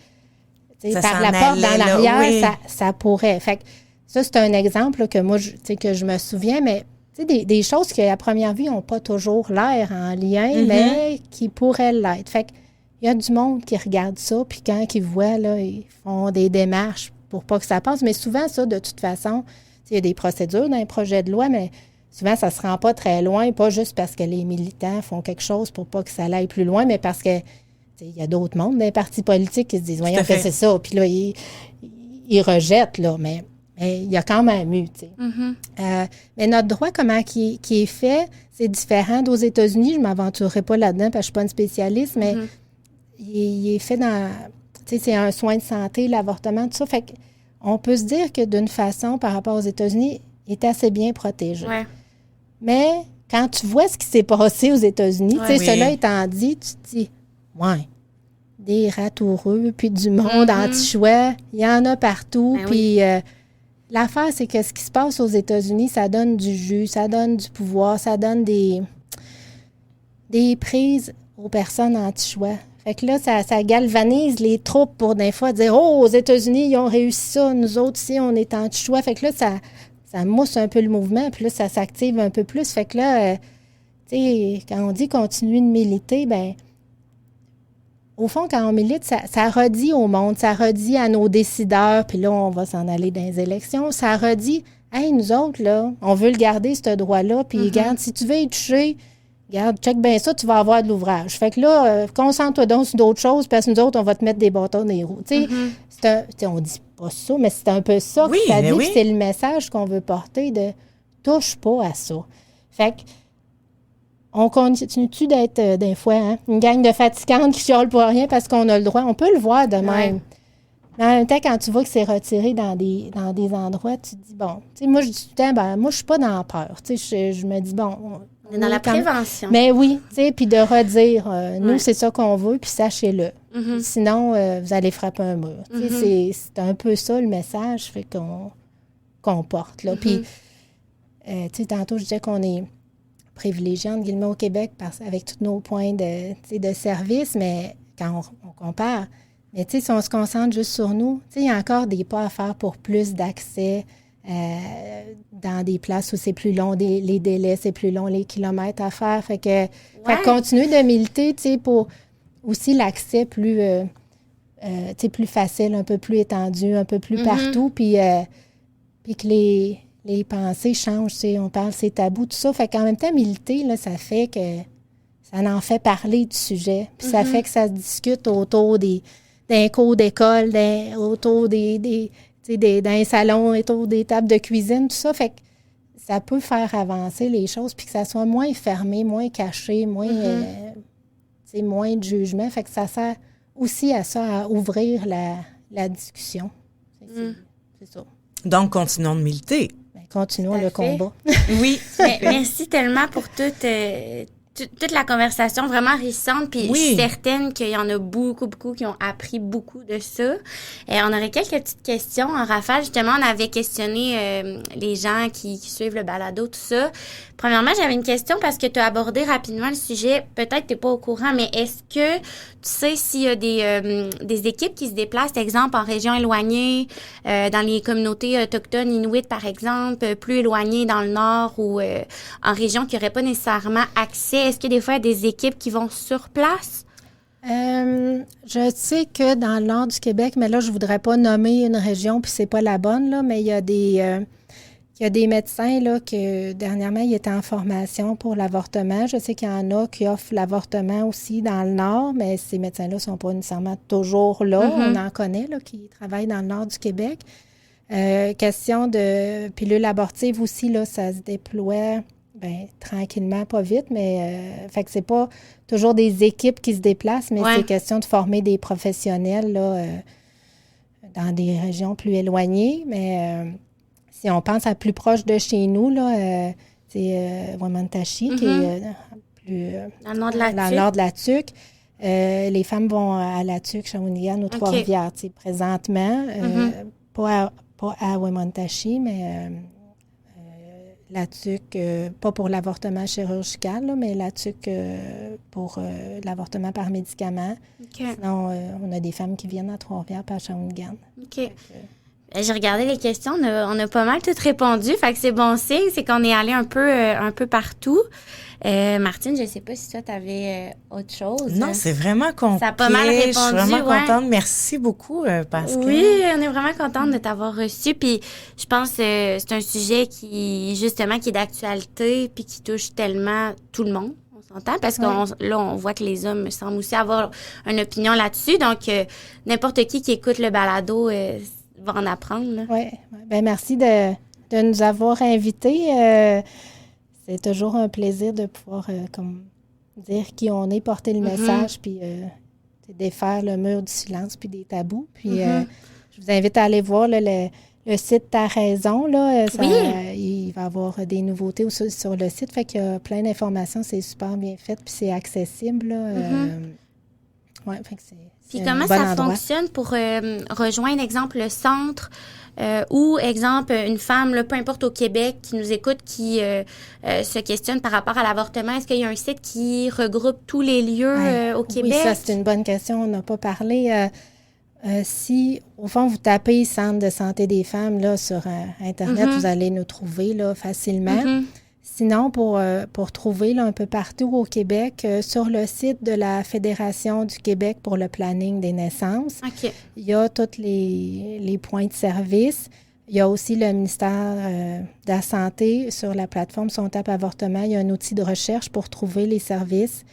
par la porte dans l'arrière, ça pourrait. Fait que ça, c'est un exemple là, que moi, que je me souviens, mais des choses qui, à première vue, n'ont pas toujours l'air en lien, mais qui pourraient l'être. Fait qu'il y a du monde qui regarde ça, puis quand ils voient, là, ils font des démarches pour pas que ça passe. Mais souvent, ça, de toute façon, il y a des procédures dans les projets de loi, mais souvent, ça ne se rend pas très loin, pas juste parce que les militants font quelque chose pour pas que ça aille plus loin, mais parce que il y a d'autres mondes dans les partis politiques qui se disent « Voyons que c'est ça », puis là, ils rejettent, là, mais il y a quand même eu, tu sais. Mais notre droit, comment qui est fait, c'est différent d'aux États-Unis. Je ne m'aventurerai pas là-dedans parce que je ne suis pas une spécialiste, mais il est fait dans... Tu sais, c'est un soin de santé, l'avortement, tout ça. Fait qu'on peut se dire que d'une façon, par rapport aux États-Unis, il est assez bien protégé. Ouais. Mais quand tu vois ce qui s'est passé aux États-Unis, tu sais, cela étant dit, tu te dis, des ratoureux, puis du monde anti-choix, il y en a partout, puis... l'affaire, c'est que ce qui se passe aux États-Unis, ça donne du jus, ça donne du pouvoir, ça donne des prises aux personnes anti-choix. Fait que là, ça galvanise les troupes pour des fois dire « Oh, aux États-Unis, ils ont réussi ça, nous autres ici, on est anti-choix. » Fait que là, ça mousse un peu le mouvement, puis là, ça s'active un peu plus. Fait que là, tu sais, quand on dit « continue de militer », au fond, quand on milite, ça redit au monde, ça redit à nos décideurs, puis là, on va s'en aller dans les élections, ça redit, hey, nous autres, là, on veut le garder, ce droit-là, puis regarde, si tu veux y toucher, regarde, check bien ça, tu vas avoir de l'ouvrage. Fait que là, concentre-toi donc sur d'autres choses, parce que nous autres, on va te mettre des bâtons dans les roues. Tu sais, on dit pas ça, mais c'est un peu ça que ça dit, puis c'est le message qu'on veut porter de touche pas à ça. Fait que, on continue-tu d'être, des fois, une gang de fatigantes qui chiolent pour rien parce qu'on a le droit? On peut le voir de même. Ouais. Mais en même temps, quand tu vois que c'est retiré dans des endroits, tu te dis, bon, tu sais, moi, je dis tout le temps, moi, je suis pas dans la peur. Tu sais, je me dis, bon... On est dans la prévention. Mais oui, tu sais, puis de redire, nous, c'est ça qu'on veut, puis sachez-le. Sinon, vous allez frapper un mur. Tu sais, c'est un peu ça, le message qu'on porte, là. Puis, tu sais, tantôt, je disais qu'on est privilégiés, entre guillemets, au Québec avec tous nos points de service, mais quand on compare, mais tu sais, si on se concentre juste sur nous, tu sais, il y a encore des pas à faire pour plus d'accès dans des places où c'est plus long, les délais, c'est plus long, les kilomètres à faire. Fait que continuer de militer, tu sais, pour aussi l'accès plus, tu sais, plus facile, un peu plus étendu, un peu plus partout, puis que les pensées changent. Tu sais, on parle, c'est tabou, tout ça. Fait qu'en même temps, militer, là, ça fait que ça en fait parler du sujet. Puis ça fait que ça se discute autour d'un cours d'école, autour d'un salon, autour des tables de cuisine, tout ça. Fait que ça peut faire avancer les choses, puis que ça soit moins fermé, moins caché, moins de jugement. Fait que ça sert aussi à ça, à ouvrir la discussion. C'est ça. Donc, continuons de militer. Ben, continuons le combat. Oui. Merci tellement pour toute la conversation vraiment enrichissante, puis je suis certaine qu'il y en a beaucoup qui ont appris beaucoup de ça. On aurait quelques petites questions en rafale. Justement, on avait questionné les gens qui suivent le balado, tout ça. Premièrement, j'avais une question parce que tu as abordé rapidement le sujet. Peut-être que tu n'es pas au courant, mais est-ce que tu sais s'il y a des équipes qui se déplacent, exemple, en région éloignée, dans les communautés autochtones inuits, par exemple, plus éloignées dans le nord ou en région qui n'auraient pas nécessairement accès? Est-ce qu'il y a des fois des équipes qui vont sur place? Je sais que dans le nord du Québec, mais là, je ne voudrais pas nommer une région, puis c'est pas la bonne, là, mais il y a des médecins là, que dernièrement, ils étaient en formation pour l'avortement. Je sais qu'il y en a qui offrent l'avortement aussi dans le nord, mais ces médecins-là ne sont pas nécessairement toujours là. On en connaît là, qui travaillent dans le nord du Québec. Question de pilules abortives aussi, là, ça se déploie tranquillement, pas vite, mais fait que c'est pas toujours des équipes qui se déplacent, mais c'est question de former des professionnels là, dans des régions plus éloignées. Mais si on pense à plus proche de chez nous, là, c'est Wamantashi, qui est plus dans le nord de la Tuque. Les femmes vont à la Tuque, Shawinigan ou Trois-Rivières. Présentement, pas à Wamantashi, mais la TUC, pas pour l'avortement chirurgical, là, mais la TUC pour l'avortement par médicament. Sinon, on a des femmes qui viennent à Trois-Rivières par Shawinigan. OK. J'ai regardé les questions, on a pas mal toutes répondu, fait que c'est bon signe, c'est qu'on est allé un peu partout. Martine, je ne sais pas si toi, tu avais autre chose. Non, c'est vraiment complet. Ça a pas mal répondu. Je suis vraiment contente. Merci beaucoup, Pascal. Oui, on est vraiment contente de t'avoir reçu. Puis je pense que c'est un sujet qui est d'actualité puis qui touche tellement tout le monde. On s'entend parce qu'on voit que les hommes semblent aussi avoir une opinion là-dessus. Donc, n'importe qui écoute le balado va en apprendre. Oui. Ben merci de nous avoir invités. C'est toujours un plaisir de pouvoir dire qui on est, porter le message, puis défaire le mur du silence, puis des tabous. Puis je vous invite à aller voir là, le site Ta Raison. Là, il va y avoir des nouveautés sur le site. Fait qu'il y a plein d'informations. C'est super bien fait, puis c'est accessible. Là, fait que c'est puis comment ça fonctionne pour rejoindre, exemple, le centre ou, exemple, une femme, là, peu importe au Québec, qui nous écoute, qui se questionne par rapport à l'avortement? Est-ce qu'il y a un site qui regroupe tous les lieux au Québec? Oui, ça, c'est une bonne question. On n'a pas parlé. Si, au fond, vous tapez Centre de santé des femmes là, sur Internet, vous allez nous trouver là, facilement. Sinon, pour trouver là, un peu partout au Québec, sur le site de la Fédération du Québec pour le planning des naissances, il y a tous les points de service. Il y a aussi le ministère de la Santé. Sur la plateforme Son Tape Avortement, il y a un outil de recherche pour trouver les services.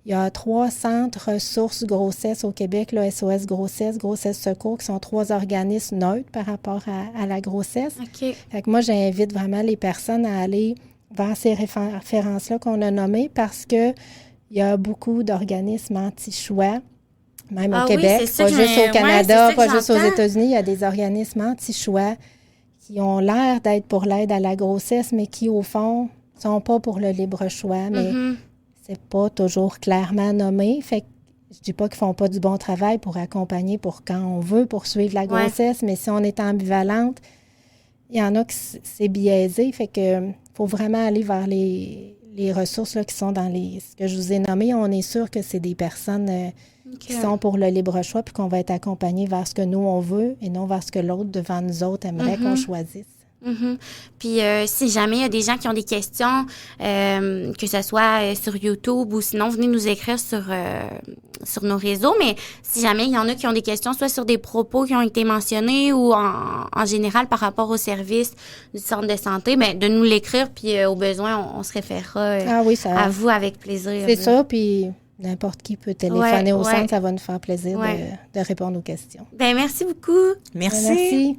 Il y a 3 centres ressources grossesse au Québec, là, SOS Grossesse, Grossesse Secours, qui sont 3 organismes neutres par rapport à la grossesse. Fait que moi, j'invite vraiment les personnes à aller vers ces références-là qu'on a nommées parce qu'il y a beaucoup d'organismes anti-choix, même au Québec, pas juste au Canada, pas juste aux États-Unis. Il y a des organismes anti-choix qui ont l'air d'être pour l'aide à la grossesse, mais qui, au fond, ne sont pas pour le libre choix. Mais c'est pas toujours clairement nommé. Fait que je dis pas qu'ils font pas du bon travail pour accompagner pour quand on veut poursuivre la grossesse, mais si on est ambivalente, il y en a qui c'est biaisé. Fait que faut vraiment aller vers les ressources là, qui sont dans ce que je vous ai nommé. On est sûr que c'est des personnes qui sont pour le libre choix puis qu'on va être accompagné vers ce que nous, on veut et non vers ce que l'autre devant nous autres aimerait qu'on choisisse. Mhm. Puis si jamais il y a des gens qui ont des questions, que ce soit sur YouTube ou sinon, venez nous écrire sur nos réseaux. Mais si jamais il y en a qui ont des questions, soit sur des propos qui ont été mentionnés ou en général par rapport au service du centre de santé, bien, de nous l'écrire, puis au besoin, on se référera à vous avec plaisir. C'est ça, puis n'importe qui peut téléphoner au ouais. centre, ça va nous faire plaisir de répondre aux questions. Ben merci beaucoup. Merci. Merci.